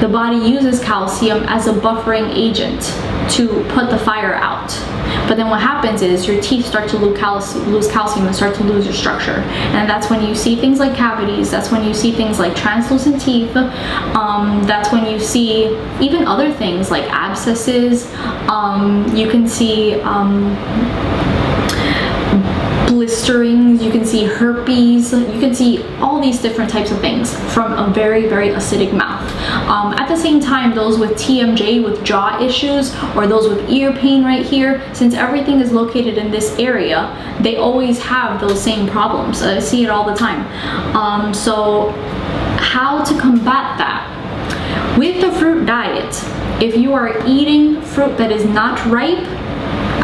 Speaker 1: the body uses calcium as a buffering agent to put the fire out. But then what happens is your teeth start to lose calcium and start to lose your structure. And that's when you see things like cavities, that's when you see things like translucent teeth, that's when you see even other things like abscesses. You can see blisterings, you can see herpes, you can see all these different types of things from a very, very acidic mouth. At the same time, those with TMJ, with jaw issues, or those with ear pain right here, since everything is located in this area, they always have those same problems. I see it all the time. So how to combat that? With the fruit diet, if you are eating fruit that is not ripe,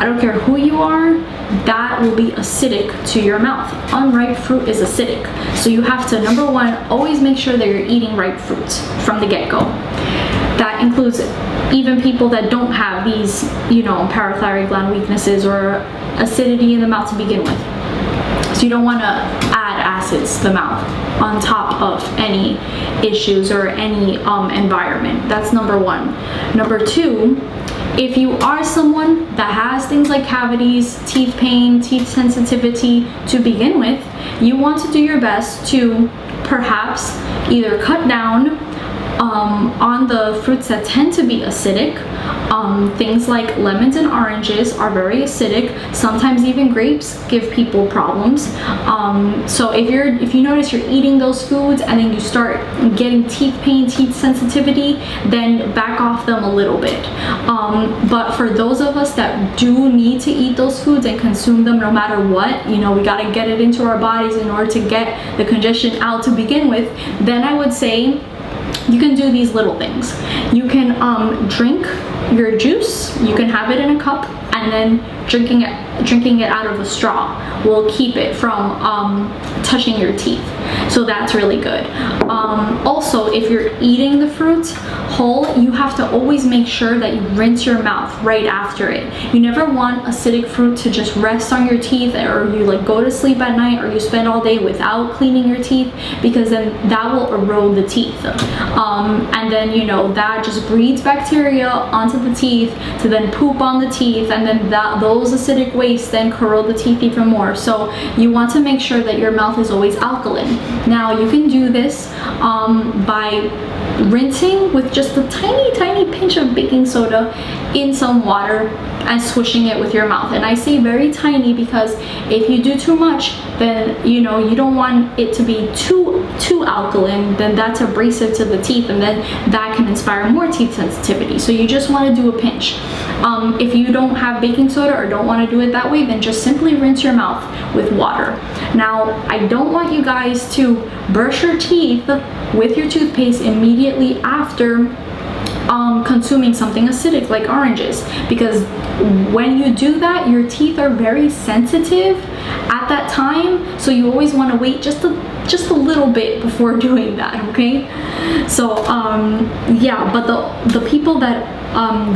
Speaker 1: I don't care who you are, that will be acidic to your mouth. Unripe fruit is acidic. So you have to, number one, always make sure that you're eating ripe fruits from the get-go. That includes even people that don't have these, you know, parathyroid gland weaknesses or acidity in the mouth to begin with. So you don't want to add acids to the mouth on top of any issues or any environment. That's number one. Number two, if you are someone that has things like cavities, teeth pain, teeth sensitivity to begin with, you want to do your best to perhaps either cut down on the fruits that tend to be acidic. Things like lemons and oranges are very acidic. Sometimes even grapes give people problems. So if you notice you're eating those foods and then you start getting teeth pain, teeth sensitivity, then back off them a little bit. But for those of us that do need to eat those foods and consume them no matter what, you know, we got to get it into our bodies in order to get the congestion out to begin with, then I would say you can do these little things. You can drink your juice, you can have it in a cup, and then drinking it out of a straw will keep it from touching your teeth. So that's really good. Also, if you're eating the fruit whole, you have to always make sure that you rinse your mouth right after it. You never want acidic fruit to just rest on your teeth, or you like go to sleep at night, or you spend all day without cleaning your teeth, because then that will erode the teeth. And then, you know, that just breeds bacteria onto the teeth to then poop on the teeth, and then those acidic wastes then corrode the teeth even more. So you want to make sure that your mouth is always alkaline. Now you can do this by rinsing with just a tiny pinch of baking soda in some water and swishing it with your mouth. And I say very tiny because if you do too much, then you know you don't want it to be too alkaline, then that's abrasive to the teeth, and then that can inspire more teeth sensitivity. So you just want to do a pinch. If you don't have baking soda or don't want to do it that way, then just simply rinse your mouth with water. Now, I don't want you guys to brush your teeth with your toothpaste immediately after consuming something acidic like oranges, because when you do that, your teeth are very sensitive at that time, so you always want to wait just a little bit before doing that, okay? So yeah, but the people that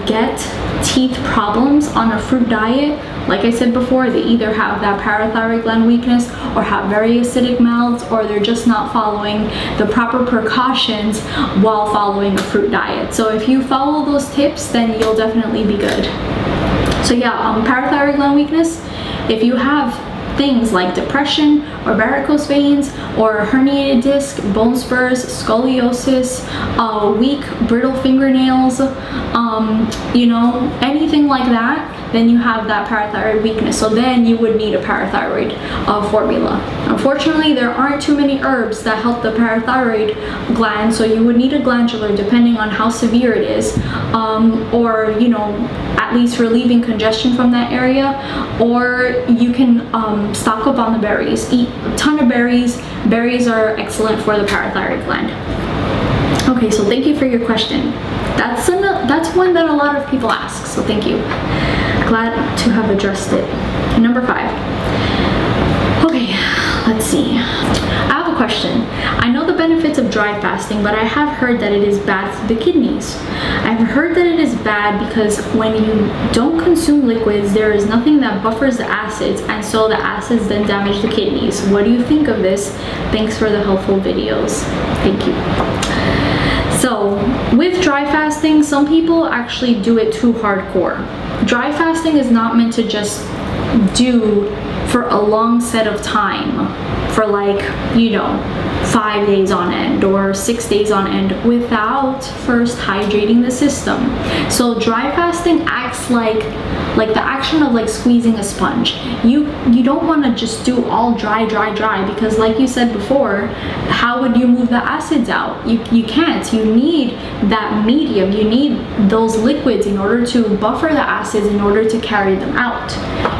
Speaker 1: get teeth problems on a fruit diet, like I said before, they either have that parathyroid gland weakness or have very acidic mouths, or they're just not following the proper precautions while following a fruit diet. So if you follow those tips, then you'll definitely be good. So yeah, parathyroid gland weakness, if you have things like depression or varicose veins or herniated disc, bone spurs, scoliosis, weak brittle fingernails, you know, anything like that, then you have that parathyroid weakness. So then you would need a parathyroid formula. Unfortunately, there aren't too many herbs that help the parathyroid gland, so you would need a glandular depending on how severe it is, or you know, at least relieving congestion from that area, or you can stock up on the berries. Eat a ton of berries. Berries are excellent for the parathyroid gland. Okay, so thank you for your question. That's one that a lot of people ask, so thank you. Glad to have addressed it. Number 5. Okay, let's see. I have a question. I know the benefits of dry fasting, but I have heard that it is bad for the kidneys. I've heard that it is bad because when you don't consume liquids, there is nothing that buffers the acids, and so the acids then damage the kidneys. What do you think of this? Thanks for the helpful videos. Thank you. So with dry fasting, some people actually do it too hardcore. Dry fasting is not meant to just do for a long set of time, for like, you know, 5 days on end or 6 days on end, without first hydrating the system. So dry fasting acts like the action of like squeezing a sponge. You don't want to just do all dry, because like you said before, how would you move the acids out? You can't. You need that medium. You need those liquids in order to buffer the acids, in order to carry them out,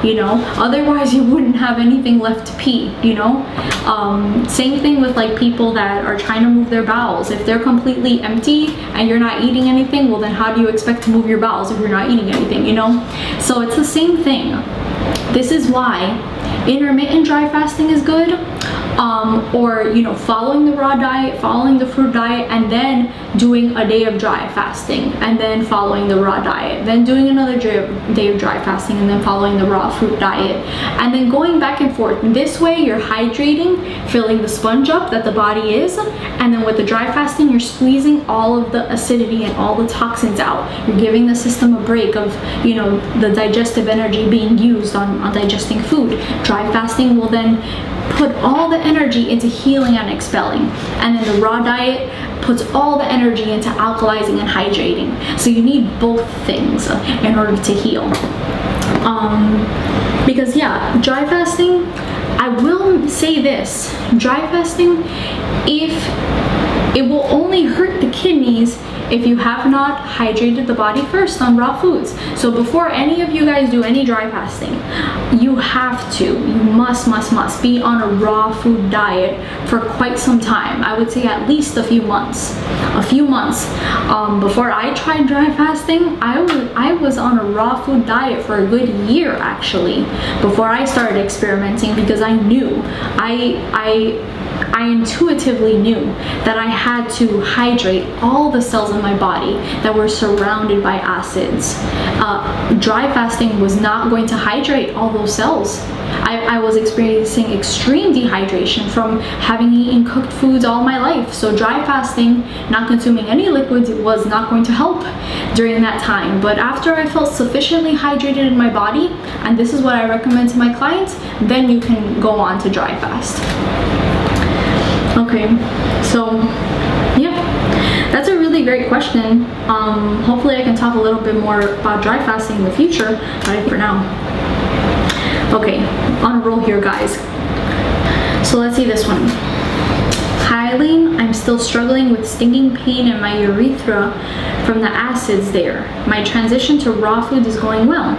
Speaker 1: you know. Otherwise you wouldn't have anything left to pee, you know. Same thing with like people that are trying to move their bowels. If they're completely empty and you're not eating anything, well then how do you expect to move your bowels if you're not eating anything, you know? So it's the same thing. This is why intermittent dry fasting is good, or, you know, following the raw diet, following the fruit diet, and then doing a day of dry fasting, and then following the raw diet, then doing another day of dry fasting, and then following the raw fruit diet, and then going back and forth. This way you're hydrating, filling the sponge up that the body is, and then with the dry fasting you're squeezing all of the acidity and all the toxins out. You're giving the system a break of, you know, the digestive energy being used on digesting food. Dry fasting will then put all the energy into healing and expelling, and then the raw diet puts all the energy into alkalizing and hydrating. So you need both things in order to heal. Because yeah, dry fasting, I will say this, dry fasting, if it will only hurt the kidneys if you have not hydrated the body first on raw foods. So before any of you guys do any dry fasting, you must be on a raw food diet for quite some time. I would say at least a few months. Before I tried dry fasting, I was on a raw food diet for a good year actually, before I started experimenting, because I knew, I intuitively knew that I had to hydrate all the cells in my body that were surrounded by acids. Dry fasting was not going to hydrate all those cells. I was experiencing extreme dehydration from having eaten cooked foods all my life. So dry fasting, not consuming any liquids, was not going to help during that time. But after I felt sufficiently hydrated in my body, and this is what I recommend to my clients, then you can go on to dry fast. Okay, so yeah, that's a really great question. Hopefully I can talk a little bit more about dry fasting in the future, but I think for now. Okay, on a roll here, guys. So let's see this one. Hi Ailin, I'm still struggling with stinging pain in my urethra from the acids there. My transition to raw food is going well.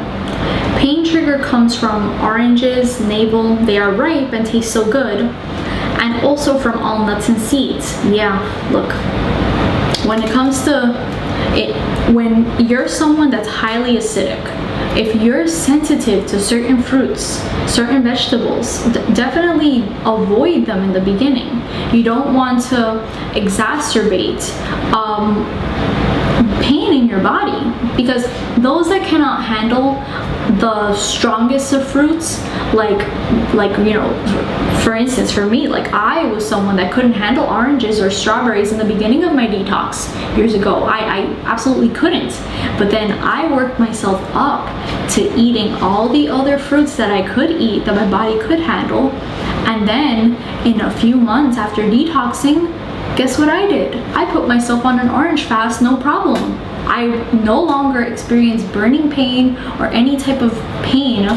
Speaker 1: Pain trigger comes from oranges, navel, they are ripe and taste so good. And also from all nuts and seeds. Yeah, look, when it comes to it, when you're someone that's highly acidic, if you're sensitive to certain fruits, certain vegetables, definitely avoid them in the beginning. You don't want to exacerbate pain in your body, because those that cannot handle the strongest of fruits, like you know, for instance, for me, like I was someone that couldn't handle oranges or strawberries in the beginning of my detox years ago. I absolutely couldn't. But then I worked myself up to eating all the other fruits that I could eat, that my body could handle. And then in a few months after detoxing, guess what I did? I put myself on an orange fast, no problem. I no longer experience burning pain or any type of pain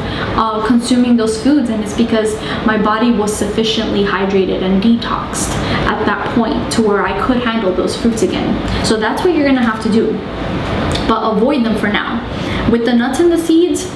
Speaker 1: consuming those foods, and it's because my body was sufficiently hydrated and detoxed at that point to where I could handle those fruits again. So that's what you're gonna have to do, but avoid them for now. With the nuts and the seeds,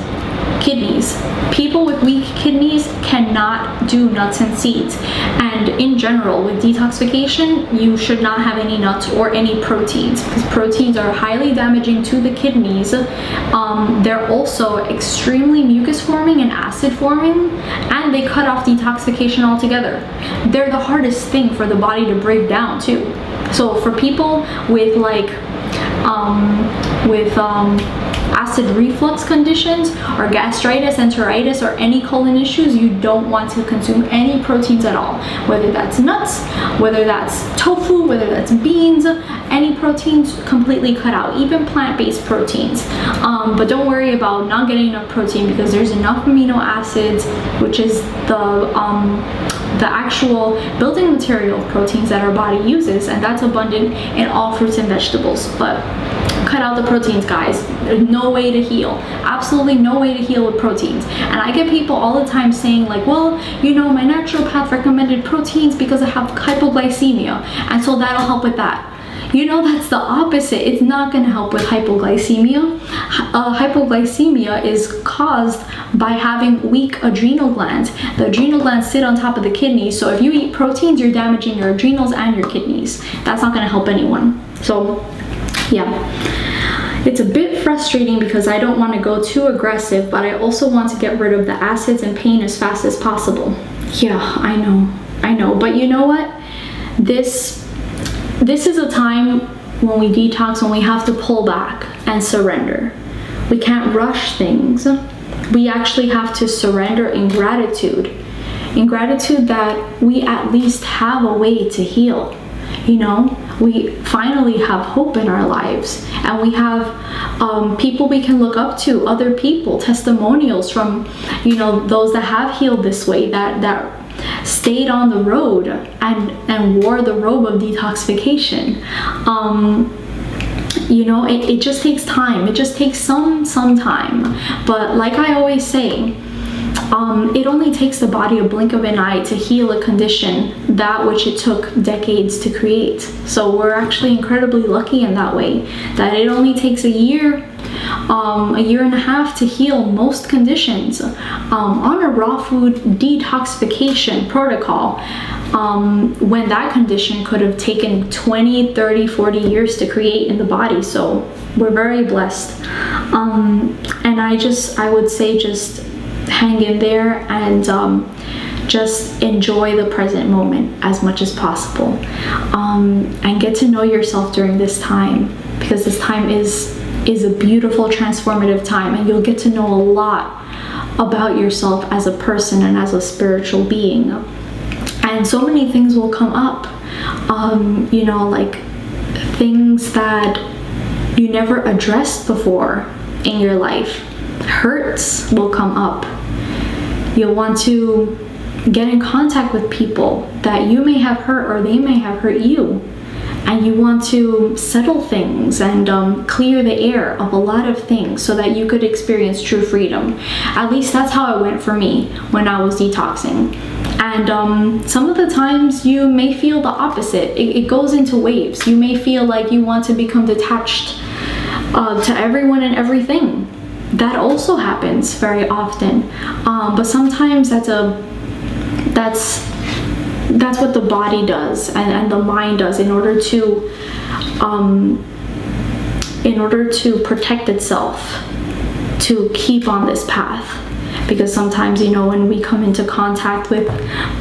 Speaker 1: kidneys. People with weak kidneys cannot do nuts and seeds. And in general, with detoxification, you should not have any nuts or any proteins, because proteins are highly damaging to the kidneys. They're also extremely mucus forming and acid forming, and they cut off detoxification altogether. They're the hardest thing for the body to break down too. So for people with like acid reflux conditions or gastritis, enteritis, or any colon issues, you don't want to consume any proteins at all. Whether that's nuts, whether that's tofu, whether that's beans, any proteins completely cut out, even plant-based proteins. But don't worry about not getting enough protein, because there's enough amino acids, which is the actual building material of proteins that our body uses, and that's abundant in all fruits and vegetables. But cut out the proteins, guys. There's no way to heal. Absolutely no way to heal with proteins. And I get people all the time saying like, well, you know, my naturopath recommended proteins because I have hypoglycemia, and so that'll help with that. You know, that's the opposite. It's not going to help with hypoglycemia. Hypoglycemia is caused by having weak adrenal glands. The adrenal glands sit on top of the kidneys, so if you eat proteins, you're damaging your adrenals and your kidneys. That's not going to help anyone. So yeah, it's a bit frustrating because I don't want to go too aggressive, but I also want to get rid of the acids and pain as fast as possible. Yeah, I know, but you know what? This is a time when we detox, when we have to pull back and surrender. We can't rush things. We actually have to surrender in gratitude that we at least have a way to heal. You know, we finally have hope in our lives, and we have people we can look up to, other people, testimonials from, you know, those that have healed this way, that stayed on the road and wore the robe of detoxification. You know, it just takes time. It just takes some time. But like I always say, it only takes the body a blink of an eye to heal a condition that which it took decades to create. So we're actually incredibly lucky in that way, that it only takes a year and a half to heal most conditions. On a raw food detoxification protocol, when that condition could have taken 20, 30, 40 years to create in the body. So we're very blessed. And I would say just hang in there and just enjoy the present moment as much as possible, and get to know yourself during this time, because this time is a beautiful transformative time, and you'll get to know a lot about yourself as a person and as a spiritual being. And so many things will come up, you know, like things that you never addressed before in your life. Hurts will come up. You'll want to get in contact with people that you may have hurt or they may have hurt you, and you want to settle things and clear the air of a lot of things so that you could experience true freedom. At least that's how it went for me when I was detoxing. And some of the times you may feel the opposite. It goes into waves. You may feel like you want to become detached to everyone and everything. That also happens very often, but sometimes that's what the body does and the mind does in order to protect itself, to keep on this path. Because sometimes, you know, when we come into contact with,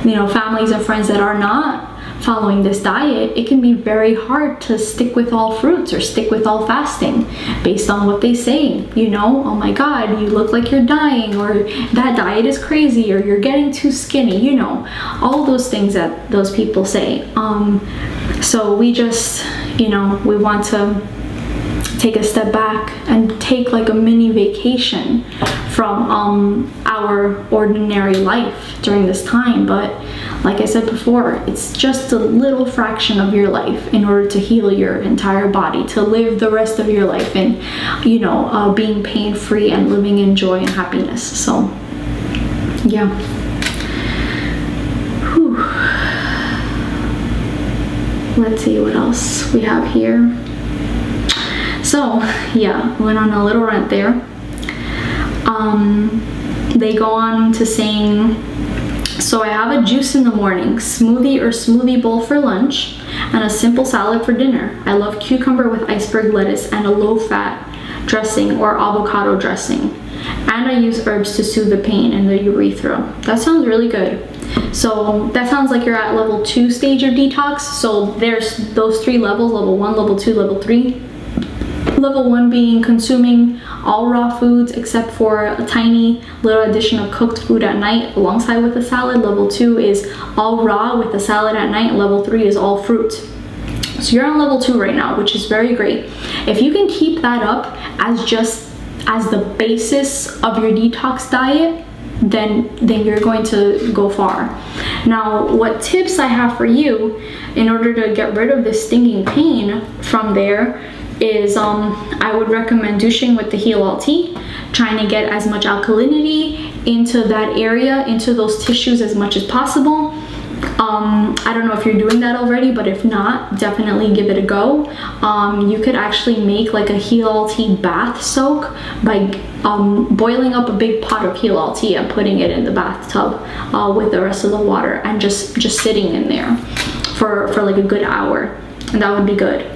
Speaker 1: you know, families and friends that are not following this diet, it can be very hard to stick with all fruits or stick with all fasting based on what they say. You know, oh my God, you look like you're dying, or that diet is crazy, or you're getting too skinny, you know, all those things that those people say. So we just, you know, we want to take a step back and take like a mini vacation from our ordinary life during this time. But like I said before, it's just a little fraction of your life in order to heal your entire body, to live the rest of your life in, you know, being pain-free and living in joy and happiness. So yeah. Whew. Let's see what else we have here. So yeah, went on a little rant there. They go on to saying, so I have a juice in the morning, smoothie or smoothie bowl for lunch, and a simple salad for dinner. I love cucumber with iceberg lettuce and a low-fat dressing or avocado dressing. And I use herbs to soothe the pain in the urethra. That sounds really good. So that sounds like you're at level 2 stage of detox. So there's those 3 levels, level 1, level 2, level 3. Level 1 being consuming all raw foods except for a tiny little addition of cooked food at night alongside with a salad. Level 2 is all raw with a salad at night. Level 3 is all fruit. So you're on level 2 right now, which is very great. If you can keep that up as the basis of your detox diet, then you're going to go far. Now, what tips I have for you in order to get rid of this stinging pain from there is I would recommend douching with the Heal All tea, trying to get as much alkalinity into that area, into those tissues as much as possible. I don't know if you're doing that already, but if not, definitely give it a go. You could actually make like a Heal All tea bath soak by boiling up a big pot of Heal All tea and putting it in the bathtub with the rest of the water, and just sitting in there for like a good hour, and that would be good.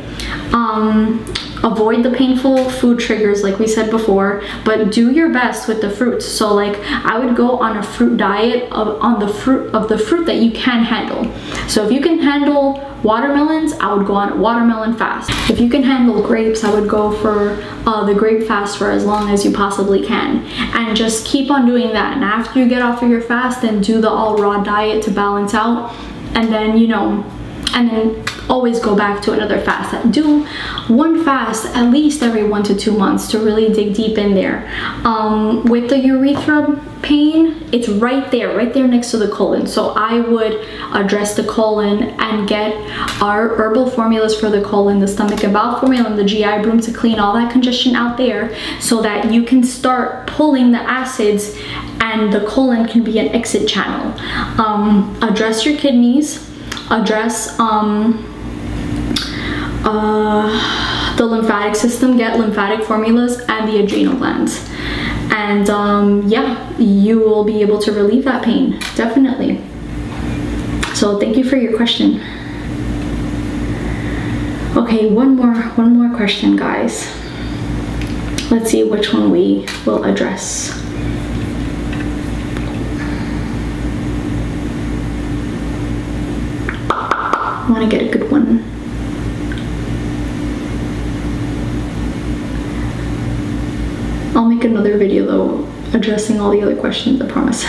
Speaker 1: Avoid the painful food triggers like we said before, but do your best with the fruits. So like I would go on a fruit diet of the fruit that you can handle. So if you can handle watermelons, I would go on a watermelon fast. If you can handle grapes, I would go for the grape fast for as long as you possibly can, and just keep on doing that. And after you get off of your fast, then do the all raw diet to balance out, and then and then always go back to another fast. Do one fast at least every 1 to 2 months to really dig deep in there. With the urethra pain, it's right there next to the colon. So I would address the colon and get our herbal formulas for the colon, the stomach and bowel formula, and the GI broom to clean all that congestion out there, so that you can start pulling the acids and the colon can be an exit channel. Address your kidneys, address the lymphatic system, get lymphatic formulas and the adrenal glands, and yeah, you will be able to relieve that pain, definitely. So thank you for your question. Okay, one more question, guys. Let's see which one we will address. I want to get a good one. I'll make another video though, addressing all the other questions, I promise.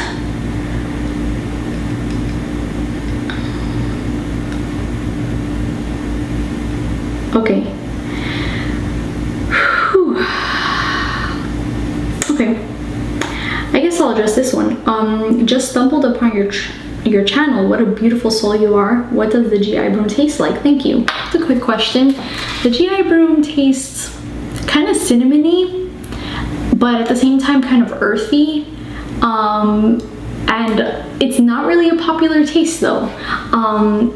Speaker 1: Okay. Whew. Okay. I guess I'll address this one. Just stumbled upon your channel. What a beautiful soul you are. What does the GI broom taste like? Thank you. It's a quick question. The GI broom tastes kind of cinnamony, but at the same time kind of earthy, and it's not really a popular taste though.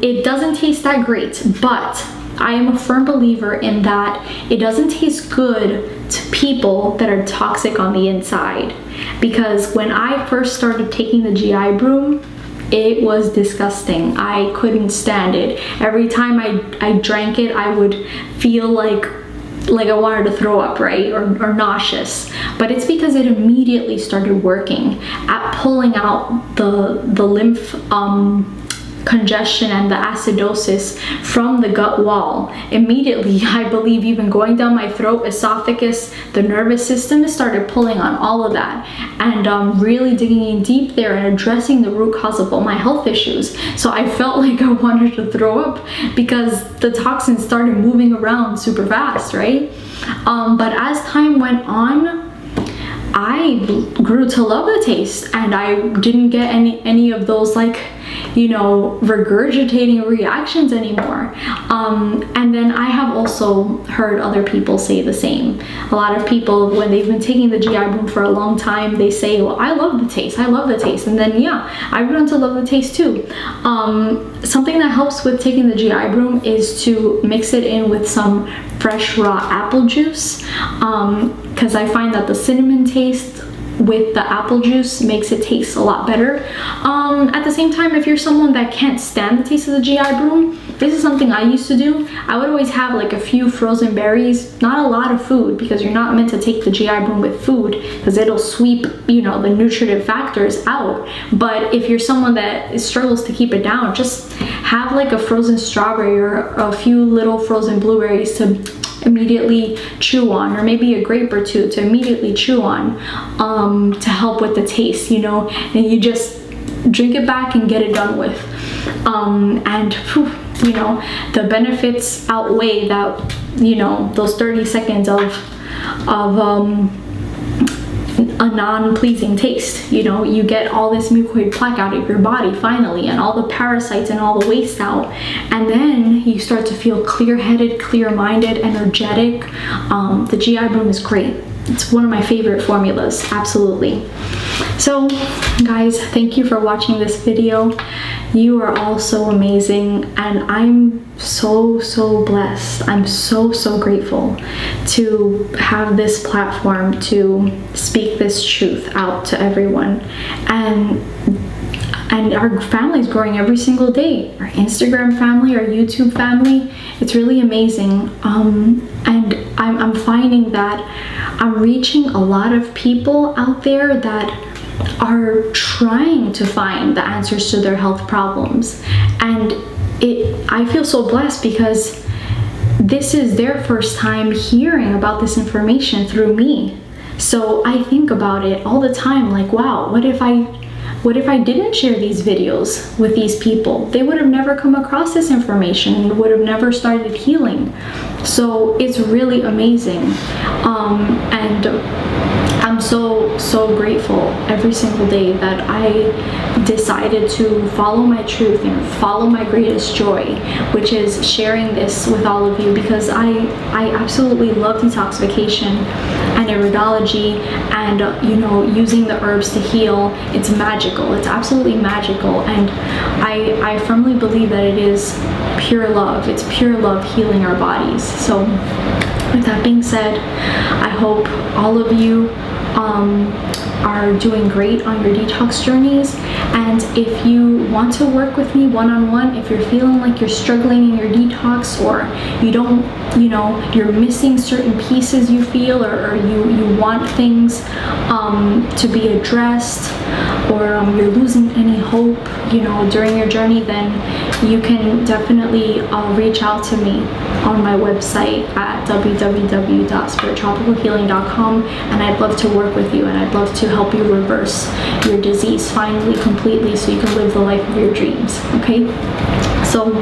Speaker 1: It doesn't taste that great, but I am a firm believer in that it doesn't taste good to people that are toxic on the inside, because when I first started taking the GI broom, it was disgusting. I couldn't stand it. Every time I drank it, I would feel like I wanted to throw up, right? Or nauseous. But it's because it immediately started working at pulling out the lymph congestion and the acidosis from the gut wall. Immediately, I believe even going down my throat, esophagus, the nervous system, it started pulling on all of that, and really digging in deep there and addressing the root cause of all my health issues. So I felt like I wanted to throw up because the toxins started moving around super fast, right? But as time went on, I grew to love the taste, and I didn't get any of those, like, you know, regurgitating reactions anymore. And then I have also heard other people say the same. A lot of people, when they've been taking the GI broom for a long time, they say, well, I love the taste, I love the taste. And then yeah, I've grown to love the taste too. Something that helps with taking the GI broom is to mix it in with some fresh raw apple juice, because I find that the cinnamon taste with the apple juice makes it taste a lot better. At the same time, if you're someone that can't stand the taste of the GI broom, this is something I used to do. I would always have like a few frozen berries, not a lot of food, because you're not meant to take the GI broom with food because it'll sweep, you know, the nutritive factors out. But if you're someone that struggles to keep it down, just have like a frozen strawberry or a few little frozen blueberries to immediately chew on, or maybe a grape or two to immediately chew on, to help with the taste, you know, and you just drink it back and get it done with. And whew, you know, the benefits outweigh that, you know, those 30 seconds of a non-pleasing taste. You know, you get all this mucoid plaque out of your body finally, and all the parasites and all the waste out, and then you start to feel clear-headed, clear-minded, energetic. The GI Bloom is great. It's one of my favorite formulas, absolutely. So guys, thank you for watching this video. You are all so amazing, and I'm so blessed. I'm so grateful to have this platform to speak this truth out to everyone. And our family is growing every single day. Our Instagram family, our YouTube family, it's really amazing. And I'm finding that I'm reaching a lot of people out there that are trying to find the answers to their health problems. And I feel so blessed because this is their first time hearing about this information through me. So I think about it all the time, like, wow, what if I didn't share these videos with these people? They would have never come across this information and would have never started healing. So it's really amazing. And I'm so grateful every single day that I decided to follow my truth and follow my greatest joy, which is sharing this with all of you, because I absolutely love detoxification and iridology, and you know, using the herbs to heal. It's magical. It's absolutely magical, and I firmly believe that it is pure love. It's pure love healing our bodies. So with that being said, I hope all of you are doing great on your detox journeys. And if you want to work with me one-on-one, if you're feeling like you're struggling in your detox, or you don't, you know, you're missing certain pieces you feel, or you want things to be addressed, or you're losing any hope, you know, during your journey, then you can definitely reach out to me on my website at www.spirittropicalhealing.com, and I'd love to work with you, and I'd love to help you reverse your disease finally, completely, so you can live the life of your dreams. Okay, so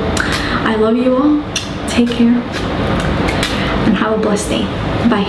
Speaker 1: I love you all. Take care and have a blessed day. Bye.